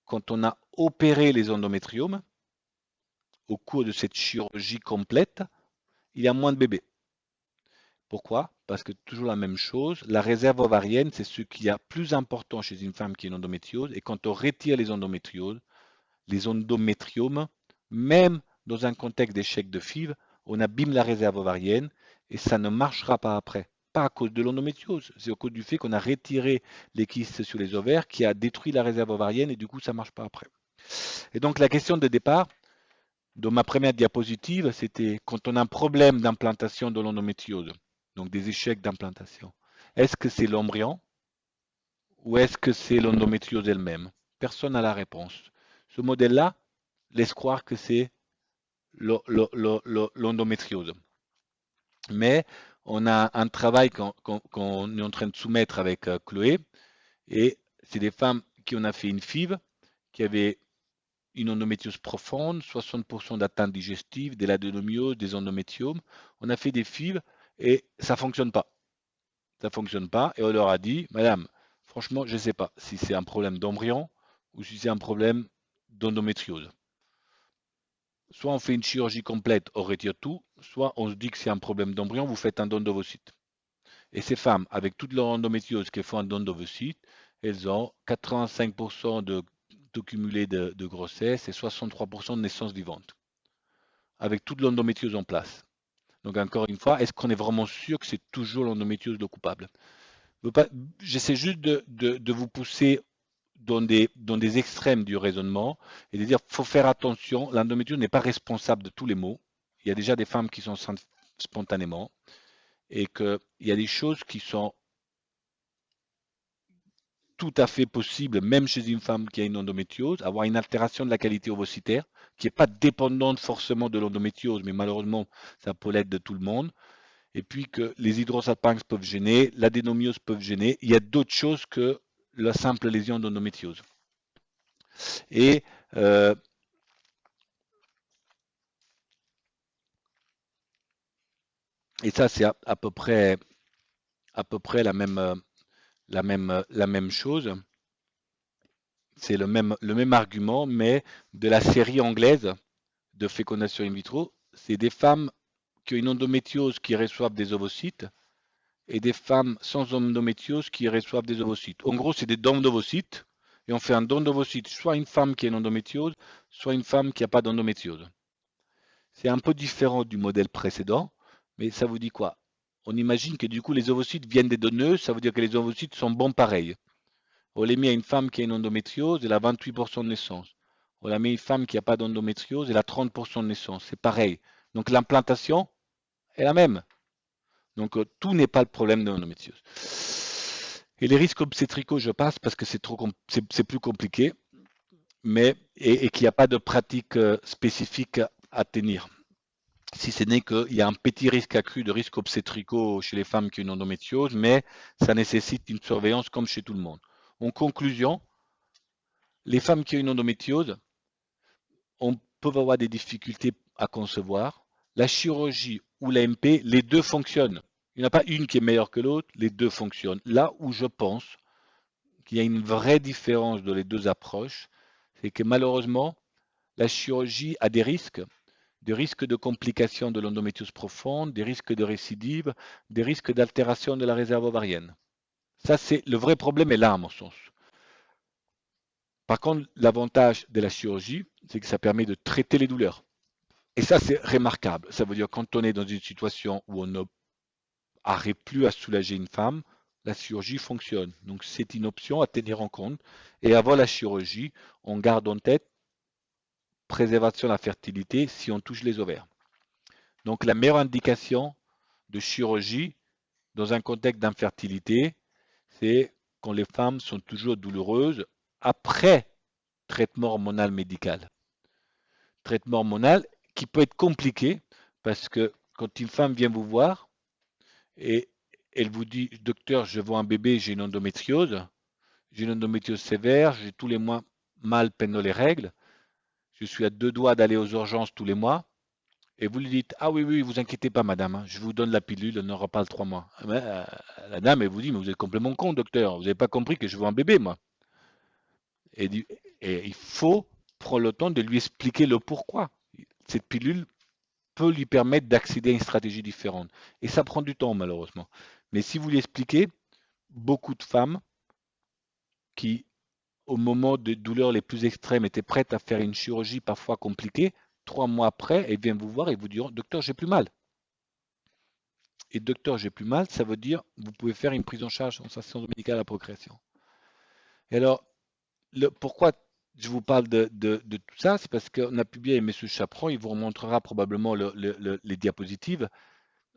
quand on a opéré les endométriomes, au cours de cette chirurgie complète, il y a moins de bébés. Pourquoi? Parce que toujours la même chose, la réserve ovarienne, c'est ce qui est plus important chez une femme qui a une endométriose. Et quand on retire les endométriomes, même dans un contexte d'échec de FIV, on abîme la réserve ovarienne et ça ne marchera pas après. Pas à cause de l'endométriose, c'est à cause du fait qu'on a retiré les kystes sur les ovaires qui a détruit la réserve ovarienne et du coup ça ne marche pas après. Et donc la question de départ, dans ma première diapositive, c'était quand on a un problème d'implantation de l'endométriose, donc des échecs d'implantation, est-ce que c'est l'embryon ou est-ce que c'est l'endométriose elle-même? Personne n'a la réponse. Ce modèle-là laisse croire que c'est l'endométriose. Mais on a un travail qu'on est en train de soumettre avec Chloé, et c'est des femmes qui ont a fait une FIV, qui avaient une endométriose profonde, 60% d'atteinte digestive, de l'adénomiose, des endométriomes. On a fait des FIV et ça ne fonctionne pas. Ça ne fonctionne pas et on leur a dit, Madame, franchement, je ne sais pas si c'est un problème d'embryon ou si c'est un problème d'endométriose. Soit on fait une chirurgie complète, on retire tout, soit on se dit que c'est un problème d'embryon, vous faites un don d'ovocytes. Et ces femmes, avec toute leur endométriose qui font un don d'ovocytes, elles ont 85% de cumulé de grossesse et 63% de naissance vivante, avec toute l'endométriose en place. Donc encore une fois, est-ce qu'on est vraiment sûr que c'est toujours l'endométriose le coupable? J'essaie juste de vous pousser dans des extrêmes du raisonnement et de dire qu'il faut faire attention, l'endométriose n'est pas responsable de tous les maux. Il y a déjà des femmes qui sont enceintes spontanément et qu'il y a des choses qui sont tout à fait possibles, même chez une femme qui a une endométriose, avoir une altération de la qualité ovocytaire qui n'est pas dépendante forcément de l'endométriose, mais malheureusement, ça peut l'être de tout le monde. Et puis que les hydrosalpinx peuvent gêner, l'adénomiose peuvent gêner. Il y a d'autres choses que la simple lésion d'endométriose. Et euh, Et ça, c'est à peu près la même chose. C'est le même argument, mais de la série anglaise de fécondation in vitro. C'est des femmes qui ont une endométriose qui reçoivent des ovocytes et des femmes sans endométriose qui reçoivent des ovocytes. En gros, c'est des dons d'ovocytes et on fait un don d'ovocytes, soit une femme qui a une endométriose, soit une femme qui n'a pas d'endométriose. C'est un peu différent du modèle précédent, mais ça vous dit quoi? on imagine que du coup les ovocytes viennent des donneuses, ça veut dire que les ovocytes sont bons pareils. On les met à une femme qui a une endométriose, elle a 28% de naissance. On la met à une femme qui n'a pas d'endométriose, elle a 30% de naissance. C'est pareil. Donc l'implantation est la même. Donc tout n'est pas le problème de l'endométriose. Et les risques obstétricaux, je passe parce que c'est plus compliqué, mais et qu'il n'y a pas de pratique spécifique à tenir. Si ce n'est qu'il y a un petit risque accru de risques obstétricaux chez les femmes qui ont une endométriose, mais ça nécessite une surveillance comme chez tout le monde. En conclusion, les femmes qui ont une endométriose peuvent avoir des difficultés à concevoir. La chirurgie ou l'AMP, les deux fonctionnent. Il n'y en a pas une qui est meilleure que l'autre, les deux fonctionnent. Là où je pense qu'il y a une vraie différence dans les deux approches, c'est que malheureusement, la chirurgie a des risques de complications de l'endométriose profonde, des risques de récidive, des risques d'altération de la réserve ovarienne. Ça, c'est le vrai problème est là, à mon sens. Par contre, l'avantage de la chirurgie, c'est que ça permet de traiter les douleurs. Et ça, c'est remarquable. Ça veut dire quand on est dans une situation où on n'arrive plus à soulager une femme, la chirurgie fonctionne. Donc, c'est une option à tenir en compte. Et avant la chirurgie, on garde en tête préservation de la fertilité si on touche les ovaires. Donc, la meilleure indication de chirurgie dans un contexte d'infertilité, c'est quand les femmes sont toujours douloureuses après traitement hormonal médical. Traitement hormonal qui peut être compliqué parce que quand une femme vient vous voir et elle vous dit, docteur, je veux un bébé, j'ai une endométriose sévère, j'ai tous les mois mal pendant les règles, je suis à 2 doigts d'aller aux urgences tous les mois, et vous lui dites, ah oui, oui, vous inquiétez pas, madame, je vous donne la pilule, elle n'aura pas le 3 mois. La dame, elle vous dit, mais vous êtes complètement con, docteur, vous n'avez pas compris que je veux un bébé, moi. Et, et il faut prendre le temps de lui expliquer le pourquoi. Cette pilule peut lui permettre d'accéder à une stratégie différente. Et ça prend du temps, malheureusement. Mais si vous lui expliquez, beaucoup de femmes qui, au moment des douleurs les plus extrêmes, étaient prêtes à faire une chirurgie parfois compliquée, 3 mois après, elles viennent vous voir et vous diront, docteur, j'ai plus mal. Et docteur, j'ai plus mal, ça veut dire vous pouvez faire une prise en charge en assistance médicale à la procréation. Et alors, pourquoi je vous parle de tout ça, c'est parce qu'on a publié avec M. Chaperon, il vous remontrera probablement les diapositives.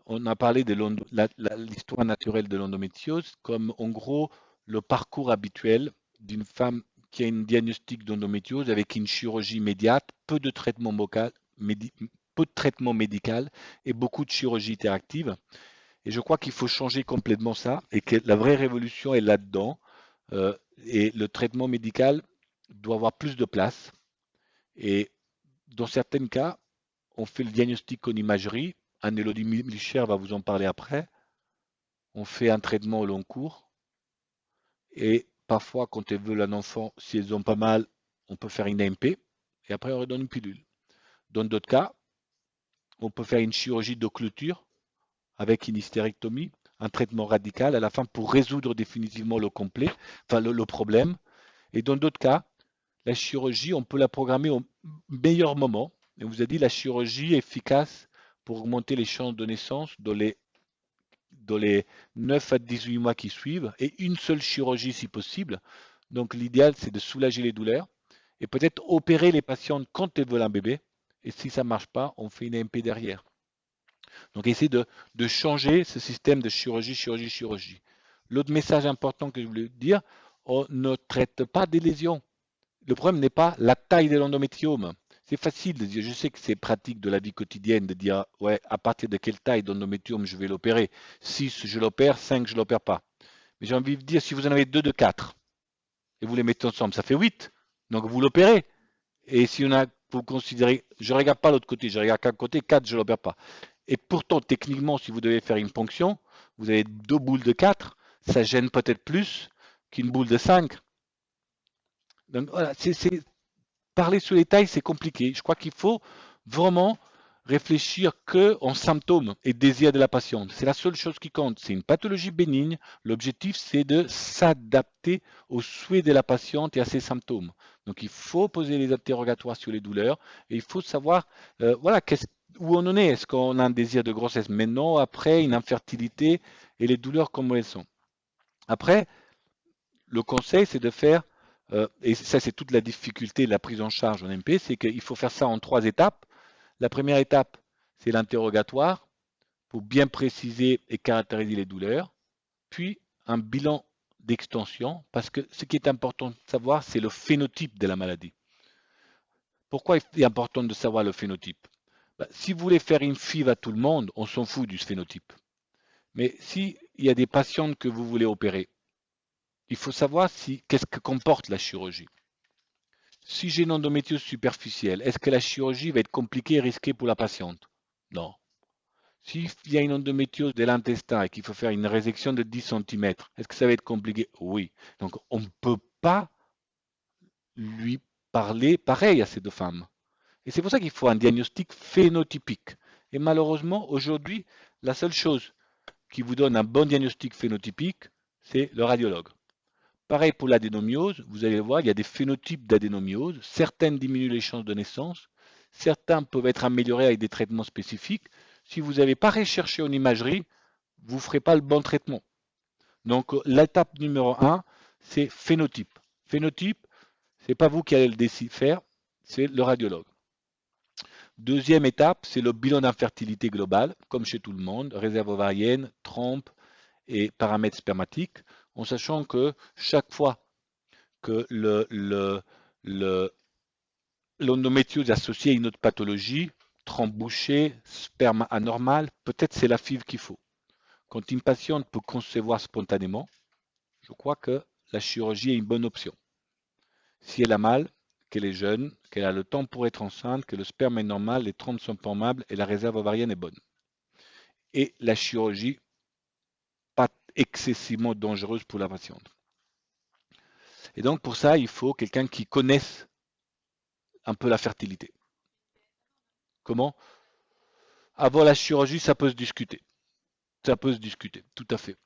On a parlé de l'histoire naturelle de l'endométriose comme en gros le parcours habituel d'une femme qui a un diagnostic d'endométriose avec une chirurgie immédiate, peu de traitement médical et beaucoup de chirurgie interactive. Et je crois qu'il faut changer complètement ça et que la vraie révolution est là-dedans. Et le traitement médical doit avoir plus de place. Et dans certains cas, on fait le diagnostic en imagerie. Anne-Élodie Milcher va vous en parler après. On fait un traitement au long cours. Et parfois, quand elles veulent un enfant, si elles ont pas mal, on peut faire une AMP. Et après, on redonne une pilule. Dans d'autres cas, on peut faire une chirurgie de clôture avec une hystérectomie, un traitement radical à la fin pour résoudre définitivement le problème. Et dans d'autres cas, la chirurgie, on peut la programmer au meilleur moment. Et on vous a dit la chirurgie est efficace pour augmenter les chances de naissance dans les 9 à 18 mois qui suivent et une seule chirurgie si possible. Donc l'idéal, c'est de soulager les douleurs et peut-être opérer les patientes quand elles veulent un bébé. Et si ça ne marche pas, on fait une AMP derrière. Donc essayez de changer ce système de chirurgie, chirurgie, chirurgie. L'autre message important que je voulais dire, on ne traite pas des lésions. Le problème n'est pas la taille de l'endométriome. C'est facile de dire, je sais que c'est pratique de la vie quotidienne de dire, ouais, à partir de quelle taille d'endométriome je vais l'opérer. 6, je l'opère, 5, je ne l'opère pas. Mais j'ai envie de dire, si vous en avez 2 de 4 et vous les mettez ensemble, ça fait 8. Donc vous l'opérez. Et si on a, vous considérez, je ne regarde pas l'autre côté, je regarde qu'un côté, 4, je ne l'opère pas. Et pourtant, techniquement, si vous devez faire une ponction, vous avez 2 boules de 4, ça gêne peut-être plus qu'une boule de 5. Donc voilà, parler sur les tailles, c'est compliqué. Je crois qu'il faut vraiment réfléchir qu'en symptômes et désir de la patiente. C'est la seule chose qui compte. C'est une pathologie bénigne. L'objectif, c'est de s'adapter aux souhaits de la patiente et à ses symptômes. Donc, il faut poser les interrogatoires sur les douleurs et il faut savoir, voilà, où on en est. Est-ce qu'on a un désir de grossesse maintenant, après, une infertilité et les douleurs comme elles sont. Après, le conseil, c'est de faire, et ça c'est toute la difficulté de la prise en charge en MP, c'est qu'il faut faire ça en 3 étapes. La première étape, c'est l'interrogatoire pour bien préciser et caractériser les douleurs, puis un bilan d'extension, parce que ce qui est important de savoir, c'est le phénotype de la maladie. Pourquoi il est important de savoir le phénotype? Si vous voulez faire une FIV à tout le monde, on s'en fout du phénotype. Mais s'il y a des patientes que vous voulez opérer, il faut savoir qu'est-ce que comporte la chirurgie. Si j'ai une endométriose superficielle, est-ce que la chirurgie va être compliquée et risquée pour la patiente? Non. S'il y a une endométriose de l'intestin et qu'il faut faire une résection de 10 cm, est-ce que ça va être compliqué? Oui. Donc on ne peut pas lui parler pareil à ces deux femmes. Et c'est pour ça qu'il faut un diagnostic phénotypique. Et malheureusement, aujourd'hui, la seule chose qui vous donne un bon diagnostic phénotypique, c'est le radiologue. Pareil pour l'adénomiose, vous allez voir, il y a des phénotypes d'adénomiose. Certaines diminuent les chances de naissance, certains peuvent être améliorés avec des traitements spécifiques. Si vous n'avez pas recherché en imagerie, vous ne ferez pas le bon traitement. Donc l'étape numéro 1, c'est phénotype. Phénotype, ce n'est pas vous qui allez le faire, c'est le radiologue. Deuxième étape, c'est le bilan d'infertilité global, comme chez tout le monde, réserve ovarienne, trompe et paramètres spermatiques, en sachant que chaque fois que l'endométriose est associée à une autre pathologie, trompe bouchée, sperme anormal, peut-être c'est la FIV qu'il faut. Quand une patiente peut concevoir spontanément, je crois que la chirurgie est une bonne option. Si elle a mal, qu'elle est jeune, qu'elle a le temps pour être enceinte, que le sperme est normal, les trompes sont formables et la réserve ovarienne est bonne. Et la chirurgie, pas excessivement dangereuse pour la patiente. Et donc pour ça, il faut quelqu'un qui connaisse un peu la fertilité. Comment? Avant la chirurgie, ça peut se discuter. Ça peut se discuter, tout à fait.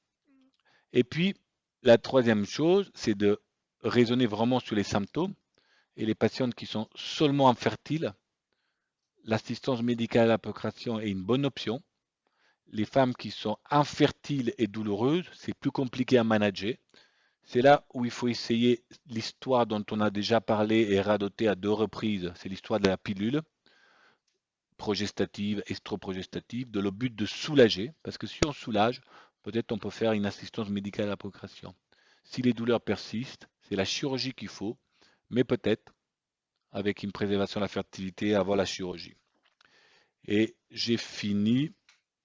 Et puis, la troisième chose, c'est de raisonner vraiment sur les symptômes. Et les patientes qui sont seulement infertiles, l'assistance médicale à la procréation est une bonne option. Les femmes qui sont infertiles et douloureuses, c'est plus compliqué à manager. C'est là où il faut essayer l'histoire dont on a déjà parlé et radoté à 2 reprises. C'est l'histoire de la pilule progestative, estroprogestative, de le but de soulager, parce que si on soulage, peut-être on peut faire une assistance médicale à la procréation. Si les douleurs persistent, c'est la chirurgie qu'il faut, mais peut-être avec une préservation de la fertilité avant la chirurgie. Et j'ai fini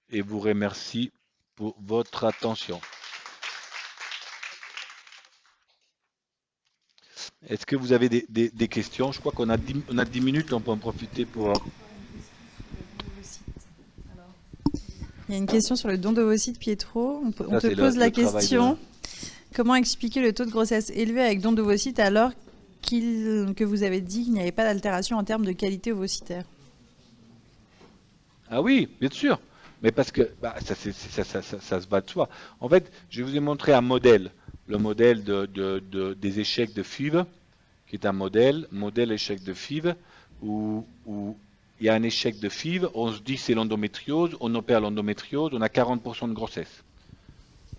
et vous remercie pour votre attention. Est-ce que vous avez des questions? Je crois qu'on a 10 minutes, on peut en profiter pour... Il y a une question sur le don d'ovocytes, Pietro. On te pose la question, comment expliquer le taux de grossesse élevé avec don d'ovocytes alors que vous avez dit qu'il n'y avait pas d'altération en termes de qualité ovocytaire? Ah oui, bien sûr. Mais parce que ça se va de soi. En fait, je vous ai montré un modèle, le modèle des échecs de FIV, qui est un modèle échec de FIV, où il y a un échec de FIV, on se dit c'est l'endométriose, on opère l'endométriose, on a 40% de grossesse.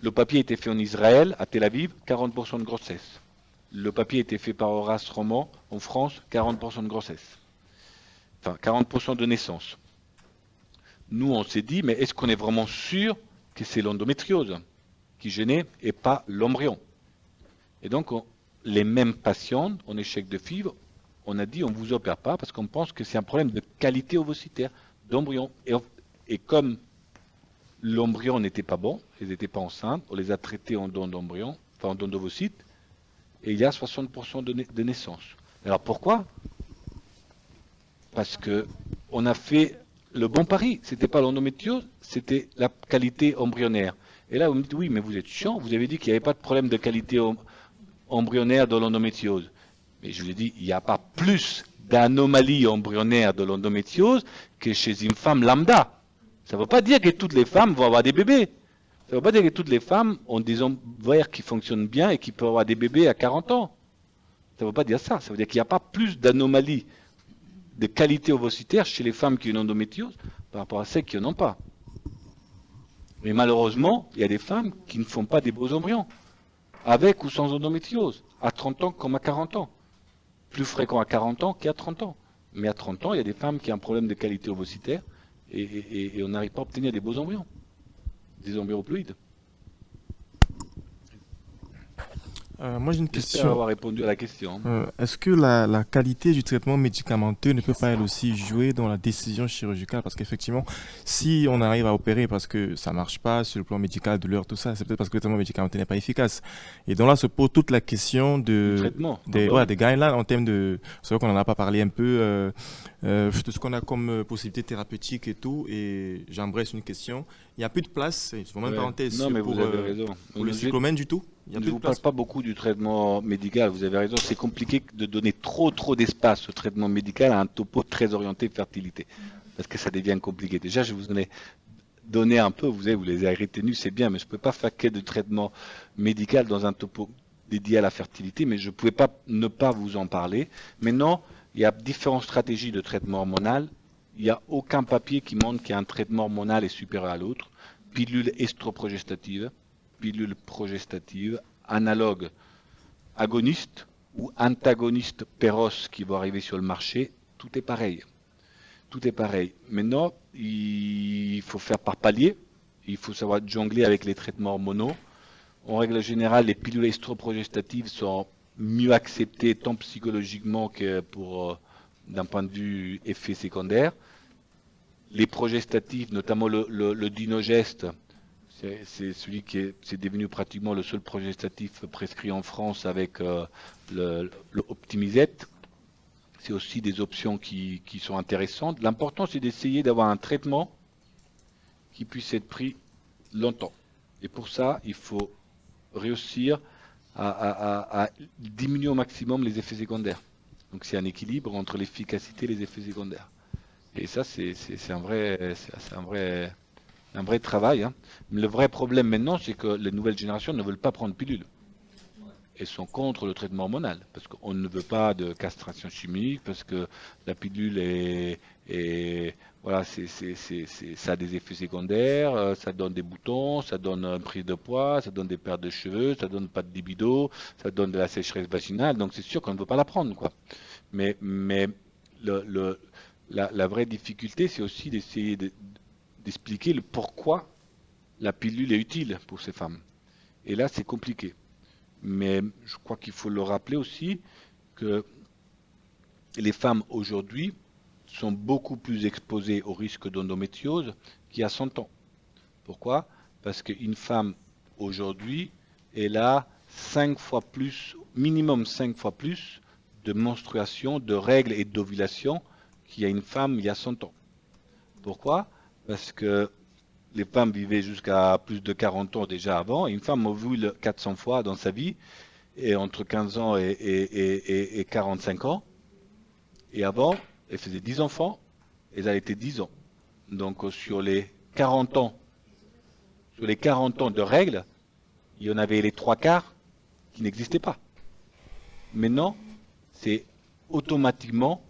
Le papier a été fait en Israël, à Tel Aviv, 40% de grossesse. Le papier a été fait par Horace Roman, en France, 40% de grossesse. Enfin, 40% de naissance. Nous, on s'est dit, mais est-ce qu'on est vraiment sûr que c'est l'endométriose qui gênait et pas l'embryon? Et donc, les mêmes patients en échec de FIV, on a dit on ne vous opère pas parce qu'on pense que c'est un problème de qualité ovocytaire, d'embryon. Et comme l'embryon n'était pas bon, ils n'étaient pas enceintes, on les a traités en don d'embryon, enfin en don d'ovocytes, et il y a 60% de naissance. Alors pourquoi? Parce qu'on a fait le bon pari, c'était pas l'endométriose, c'était la qualité embryonnaire. Et là, vous me dites, oui, mais vous êtes chiant, vous avez dit qu'il n'y avait pas de problème de qualité embryonnaire de l'endométriose. Mais je vous ai dit, il n'y a pas plus d'anomalies embryonnaires de l'endométriose que chez une femme lambda. Ça ne veut pas dire que toutes les femmes vont avoir des bébés. Ça ne veut pas dire que toutes les femmes ont des ovaires qui fonctionnent bien et qui peuvent avoir des bébés à 40 ans. Ça ne veut pas dire ça. Ça veut dire qu'il n'y a pas plus d'anomalies de qualité ovocytaire chez les femmes qui ont une endométriose par rapport à celles qui n'en ont pas. Mais malheureusement, il y a des femmes qui ne font pas des beaux embryons, avec ou sans endométriose, à 30 ans comme à 40 ans. Plus fréquent à 40 ans qu'à 30 ans. Mais à 30 ans, il y a des femmes qui ont un problème de qualité ovocitaire et on n'arrive pas à obtenir des beaux embryons, des embryons ploïdes. Moi j'ai une J'espère question. avoir répondu à la question. Est-ce que la qualité du traitement médicamenteux ne peut pas elle aussi jouer dans la décision chirurgicale? Parce qu'effectivement, si on arrive à opérer parce que ça marche pas sur le plan médical, douleur, tout ça, c'est peut-être parce que le traitement médicamenteux n'est pas efficace. Et donc là se pose toute la question Du traitement. des guidelines en termes de... C'est vrai qu'on en a pas parlé un peu de ce qu'on a comme possibilité thérapeutique et tout. Et j'embraye une question. Il n'y a plus de place, c'est vraiment une Ouais. parenthèse, Non, mais pour, vous avez raison. pour le cyclomène du tout. Il n'y a Je plus ne de vous parle place. pas beaucoup du traitement médical, vous avez raison, c'est compliqué de donner trop d'espace au traitement médical à un topo très orienté fertilité, parce que ça devient compliqué. Déjà, je vous en ai donné un peu, vous les avez retenus, c'est bien, mais je ne peux pas faire que de traitement médical dans un topo dédié à la fertilité, mais je ne pouvais pas ne pas vous en parler. Maintenant, il y a différentes stratégies de traitement hormonal, il n'y a aucun papier qui montre qu'un traitement hormonal est supérieur à l'autre. Pilule estroprogestative, pilule progestative, analogue agoniste ou antagoniste péros qui vont arriver sur le marché, tout est pareil. Tout est pareil. Maintenant, il faut faire par palier, il faut savoir jongler avec les traitements hormonaux. En règle générale, les pilules estroprogestatives sont mieux acceptées tant psychologiquement que d'un point de vue effet secondaire. Les progestatifs, notamment le Dinogest, c'est celui c'est devenu pratiquement le seul progestatif prescrit en France avec le Optimizet. C'est aussi des options qui sont intéressantes. L'important, c'est d'essayer d'avoir un traitement qui puisse être pris longtemps. Et pour ça, il faut réussir à diminuer au maximum les effets secondaires. Donc c'est un équilibre entre l'efficacité et les effets secondaires. Et ça, c'est un vrai travail. Hein. Mais le vrai problème maintenant, c'est que les nouvelles générations ne veulent pas prendre pilule. Elles sont contre le traitement hormonal, parce qu'on ne veut pas de castration chimique, parce que la pilule voilà, ça a des effets secondaires, ça donne des boutons, ça donne une prise de poids, ça donne des pertes de cheveux, ça donne pas de libido, ça donne de la sécheresse vaginale, donc c'est sûr qu'on ne veut pas la prendre, quoi. Mais la vraie difficulté, c'est aussi d'essayer d'expliquer le pourquoi la pilule est utile pour ces femmes. Et là, c'est compliqué. Mais je crois qu'il faut le rappeler aussi que les femmes aujourd'hui sont beaucoup plus exposées au risque d'endométriose qu'il y a 100 ans. Pourquoi? Parce qu'une femme aujourd'hui, elle a 5 fois plus, minimum 5 fois plus de menstruation, de règles et d'ovulation qu'il y a une femme il y a 100 ans. Pourquoi? Parce que les femmes vivaient jusqu'à plus de 40 ans déjà avant. Une femme ovule 400 fois dans sa vie, et entre 15 ans et 45 ans. Et avant, elle faisait 10 enfants, et elle était 10 ans. Donc sur les 40 ans, de règles, il y en avait les 3/4 qui n'existaient pas. Maintenant, c'est automatiquement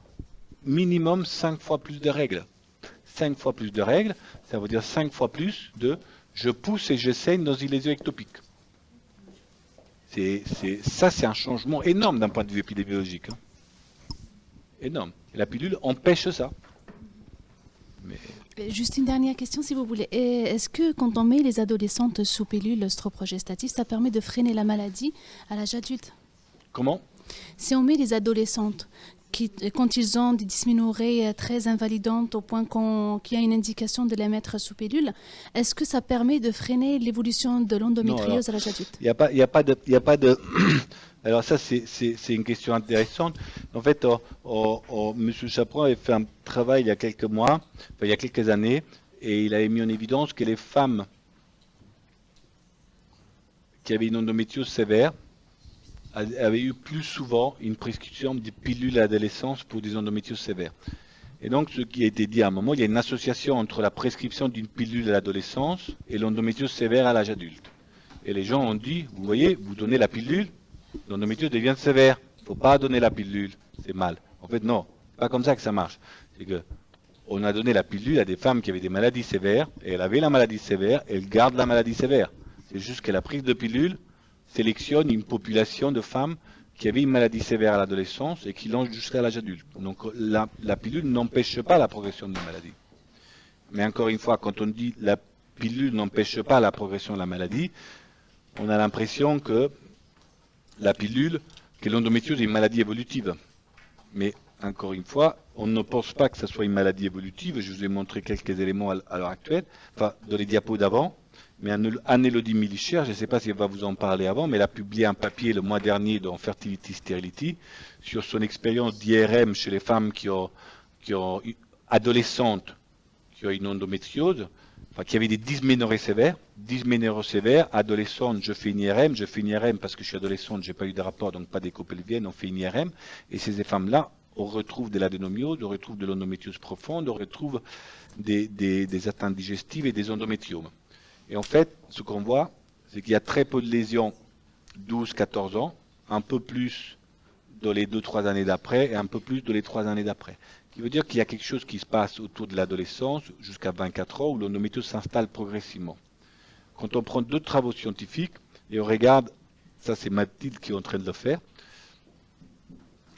minimum 5 fois plus de règles. 5 fois plus de règles, ça veut dire 5 fois plus de je pousse et je saigne dans une lésion ectopique. Ça, c'est un changement énorme d'un point de vue épidémiologique. Hein. Énorme. Et la pilule empêche ça. Mais... Juste une dernière question, si vous voulez. Est-ce que quand on met les adolescentes sous pilule estroprogestative, ça permet de freiner la maladie à l'âge adulte? Comment? Si on met les adolescentes quand ils ont des dysménorrhées très invalidantes au point qu'il y a une indication de les mettre sous pilule, est-ce que ça permet de freiner l'évolution de l'endométriose à l'âge adulte? Il n'y a pas de... Alors ça, c'est une question intéressante. En fait, M. Chaperon avait fait un travail il y a quelques mois, enfin, il y a quelques années, et il avait mis en évidence que les femmes qui avaient une endométriose sévère avaient eu plus souvent une prescription de pilules à l'adolescence pour des endométrioses sévères. Et donc, ce qui a été dit à un moment, il y a une association entre la prescription d'une pilule à l'adolescence et l'endométriose sévère à l'âge adulte. Et les gens ont dit, vous voyez, vous donnez la pilule, l'endométriose devient sévère. Il ne faut pas donner la pilule, c'est mal. En fait, non, pas comme ça que ça marche. C'est que on a donné la pilule à des femmes qui avaient des maladies sévères, et elle avait la maladie sévère, elle garde la maladie sévère. C'est juste que la prise de pilule sélectionne une population de femmes qui avaient une maladie sévère à l'adolescence et qui l'ont jusqu'à l'âge adulte. Donc la pilule n'empêche pas la progression de la maladie. Mais encore une fois, quand on dit la pilule n'empêche pas la progression de la maladie, on a l'impression que la pilule, que l'endométriose est une maladie évolutive. Mais encore une fois, on ne pense pas que ce soit une maladie évolutive. Je vous ai montré quelques éléments à l'heure actuelle, enfin dans les diapos d'avant. Mais Anne-Élodie Milicher, je ne sais pas si elle va vous en parler avant, mais elle a publié un papier le mois dernier dans Fertility Sterility sur son expérience d'IRM chez les femmes qui ont adolescentes, qui ont une endométriose, enfin, qui avaient des dysménorrhées sévères. Dysménorrhées sévères, adolescente, je fais une IRM parce que je suis adolescente, je n'ai pas eu de rapport, donc pas d'écho pelvienne, on fait une IRM. Et ces femmes-là, on retrouve de l'adénomiose, on retrouve de l'endométriose profonde, on retrouve des atteintes digestives et des endométriomes. Et en fait, ce qu'on voit, c'est qu'il y a très peu de lésions 12-14 ans, un peu plus dans les 2-3 années d'après et un peu plus dans les 3 années d'après. Ce qui veut dire qu'il y a quelque chose qui se passe autour de l'adolescence jusqu'à 24 ans où l'endométriose s'installe progressivement. Quand on prend 2 travaux scientifiques et on regarde, ça c'est Mathilde qui est en train de le faire,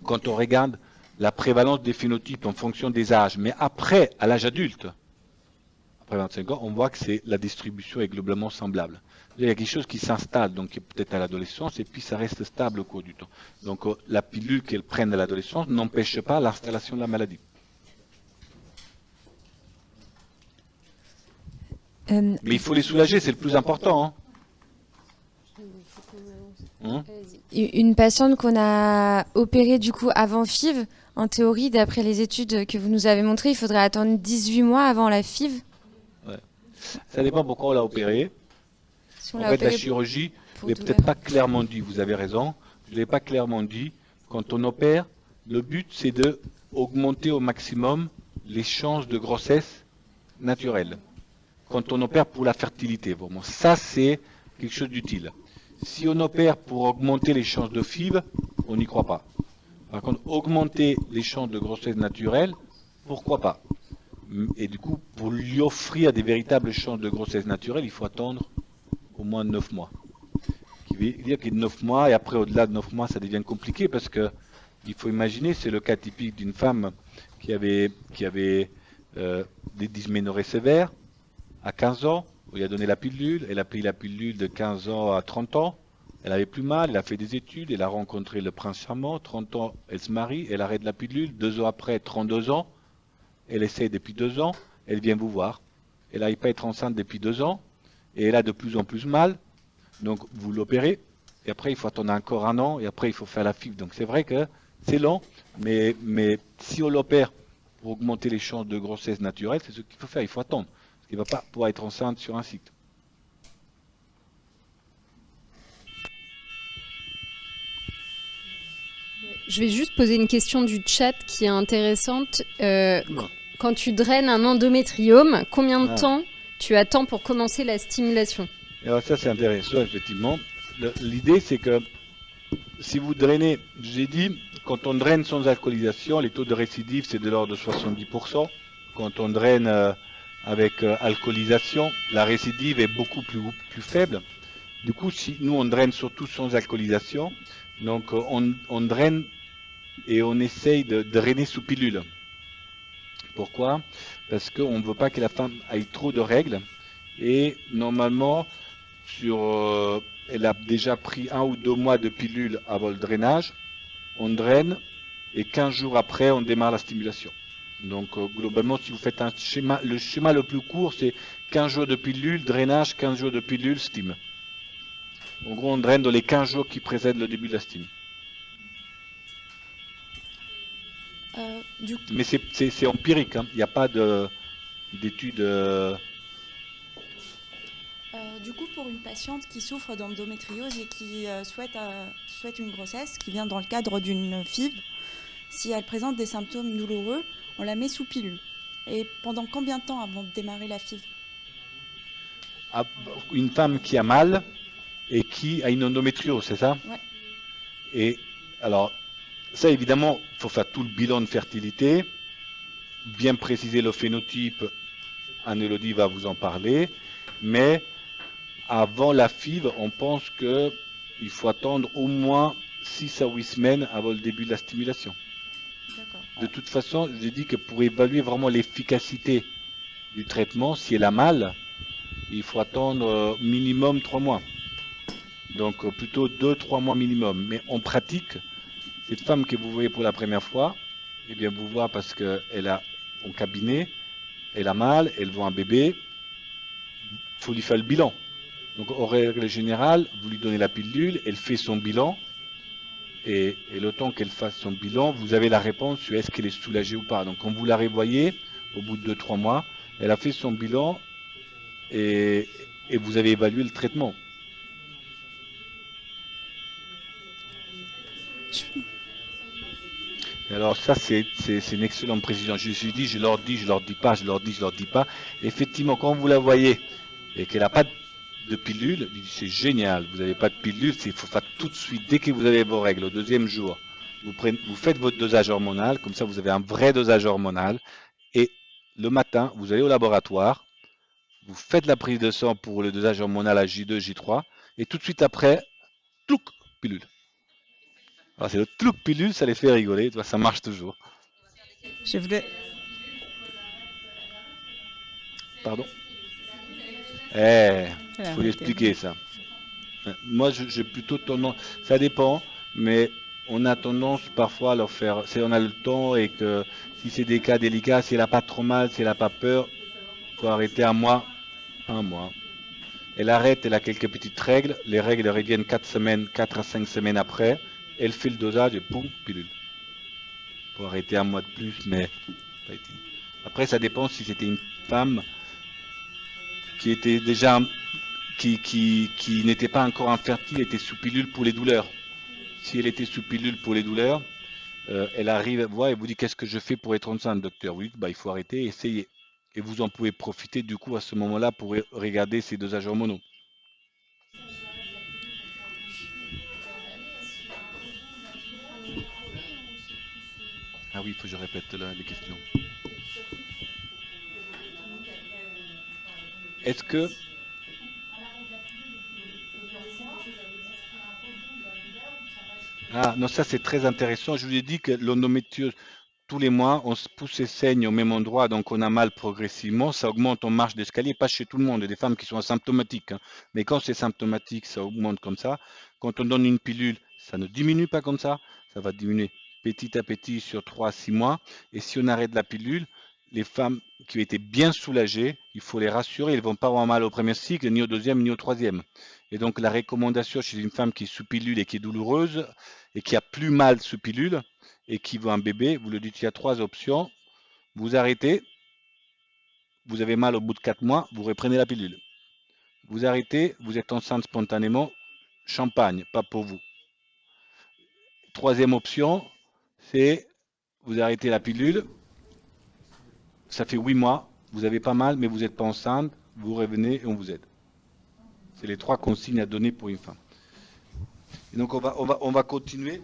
quand on regarde la prévalence des phénotypes en fonction des âges, mais après, à l'âge adulte, après 25 ans, on voit que la distribution est globalement semblable. Il y a quelque chose qui s'installe, donc peut-être à l'adolescence, et puis ça reste stable au cours du temps. Donc la pilule qu'elles prennent à l'adolescence n'empêche pas l'installation de la maladie. Mais il faut les soulager, c'est le plus important. Une patiente qu'on a opérée du coup avant FIV, en théorie, d'après les études que vous nous avez montrées, il faudrait attendre 18 mois avant la FIV. Ouais. Ça dépend pourquoi on l'a opérée. Si en fait, la chirurgie, je ne l'ai peut-être pas clairement dit, vous avez raison, je ne l'ai pas clairement dit. Quand on opère, le but c'est d'augmenter au maximum les chances de grossesse naturelle. Quand on opère pour la fertilité, vraiment, ça c'est quelque chose d'utile. Si on opère pour augmenter les chances de FIV, on n'y croit pas. Par contre, augmenter les chances de grossesse naturelle, pourquoi pas? Et du coup, pour lui offrir des véritables chances de grossesse naturelle, il faut attendre au moins 9 mois. Ce qui veut dire qu'il y a 9 mois, et après, au-delà de 9 mois, ça devient compliqué parce que il faut imaginer, c'est le cas typique d'une femme qui avait des dysménorrhées sévères à 15 ans, où il a donné la pilule, elle a pris la pilule de 15 ans à 30 ans, elle avait plus mal, elle a fait des études, elle a rencontré le prince charmant, 30 ans, elle se marie, elle arrête la pilule, 2 ans après, 32 ans, elle essaie depuis 2 ans, elle vient vous voir, elle n'arrive pas à être enceinte depuis 2 ans, et elle a de plus en plus mal, donc vous l'opérez, et après il faut attendre encore 1 an, et après il faut faire la FIV. Donc c'est vrai que c'est long, mais si on l'opère pour augmenter les chances de grossesse naturelle, c'est ce qu'il faut faire, il faut attendre. Parce qu'il ne va pas pouvoir être enceinte sur un cycle. Je vais juste poser une question du chat qui est intéressante. Quand tu draines un endométriome, combien de temps tu attends pour commencer la stimulation? Alors ça c'est intéressant effectivement. L'idée c'est que si vous drainez, j'ai dit, quand on draine sans alcoolisation, les taux de récidive c'est de l'ordre de 70%. Quand on draine avec alcoolisation, la récidive est beaucoup plus faible. Du coup, si nous on draine surtout sans alcoolisation, donc on draine et on essaye de drainer sous pilule. Pourquoi? Parce qu'on ne veut pas que la femme ait trop de règles. Et normalement, elle a déjà pris 1 ou 2 mois de pilule avant le drainage. On draine et 15 jours après, on démarre la stimulation. Donc globalement, si vous faites le schéma le plus court, c'est 15 jours de pilule, drainage, 15 jours de pilule, stime. En gros, on draine dans les 15 jours qui précèdent le début de la stime. Mais c'est empirique, hein. Il n'y a pas d'études. Du coup, pour une patiente qui souffre d'endométriose et qui souhaite une grossesse, qui vient dans le cadre d'une FIV, si elle présente des symptômes douloureux, on la met sous pilule. Et pendant combien de temps avant de démarrer la FIV? Une femme qui a mal et qui a une endométriose, c'est ça? Ouais. Et alors, ça évidemment, il faut faire tout le bilan de fertilité. bien préciser le phénotype, Anne-Élodie va vous en parler, mais avant la FIV, on pense qu'il faut attendre au moins 6 à 8 semaines avant le début de la stimulation. De toute façon, je dis que pour évaluer vraiment l'efficacité du traitement, si elle a mal, il faut attendre minimum 3 mois. Donc plutôt 2-3 mois minimum. Mais en pratique, cette femme que vous voyez pour la première fois, eh bien vous voyez parce qu'elle a en cabinet, elle a mal, elle voit un bébé, il faut lui faire le bilan. Donc en règle générale, vous lui donnez la pilule, elle fait son bilan, et le temps qu'elle fasse son bilan, vous avez la réponse sur est-ce qu'elle est soulagée ou pas. Donc quand vous la revoyez, au bout de 2-3 mois, elle a fait son bilan et vous avez évalué le traitement. Et alors ça, c'est une excellente précision. Je me suis dit, je leur dis pas. Effectivement, quand vous la voyez et qu'elle n'a pas de pilule, c'est génial, vous n'avez pas de pilule, il faut faire tout de suite, dès que vous avez vos règles, au deuxième jour, vous faites votre dosage hormonal, comme ça vous avez un vrai dosage hormonal, et le matin, vous allez au laboratoire, vous faites la prise de sang pour le dosage hormonal à J2, J3, et tout de suite après, tlouc, pilule. Alors c'est le tlouc pilule, ça les fait rigoler, ça marche toujours. Je voulais... Pardon? Il faut l'expliquer ça. Moi, j'ai plutôt tendance, ça dépend, mais on a tendance parfois à leur faire, si on a le temps et que si c'est des cas délicats, si elle n'a pas trop mal, si elle n'a pas peur, il faut arrêter un mois. Elle arrête, elle a quelques petites règles, les règles reviennent 4 à 5 semaines après, elle fait le dosage et boum, pilule. Il faut arrêter un mois de plus, mais pas utile. Après, ça dépend si c'était une femme qui était déjà qui n'était pas encore infertile, était sous pilule pour les douleurs. Si elle était sous pilule pour les douleurs, elle arrive à voir et vous dit qu'est-ce que je fais pour être enceinte, docteur? Oui, bah, il faut arrêter et essayer. Et vous en pouvez profiter du coup à ce moment-là pour regarder ces dosages hormonaux. Ah oui, il faut que je répète là, les questions. Est-ce que... Ah non, ça c'est très intéressant. Je vous ai dit que l'endométriose, tous les mois, on se pousse et saigne au même endroit, donc on a mal progressivement. Ça augmente en marche d'escalier, pas chez tout le monde. Il y a des femmes qui sont asymptomatiques, hein. Mais quand c'est symptomatique, ça augmente comme ça. Quand on donne une pilule, ça ne diminue pas comme ça. Ça va diminuer petit à petit sur 3 à 6 mois. Et si on arrête la pilule, les femmes qui ont été bien soulagées, il faut les rassurer, elles ne vont pas avoir mal au premier cycle, ni au deuxième, ni au troisième. Et donc la recommandation chez une femme qui est sous pilule et qui est douloureuse, et qui a plus mal sous pilule, et qui veut un bébé, vous le dites, il y a 3 options. Vous arrêtez, vous avez mal au bout de 4 mois, vous reprenez la pilule. Vous arrêtez, vous êtes enceinte spontanément, champagne, pas pour vous. Troisième option, c'est vous arrêtez la pilule, ça fait 8 mois, vous avez pas mal, mais vous n'êtes pas enceinte, vous revenez et on vous aide. C'est les 3 consignes à donner pour une femme. Et donc on va continuer.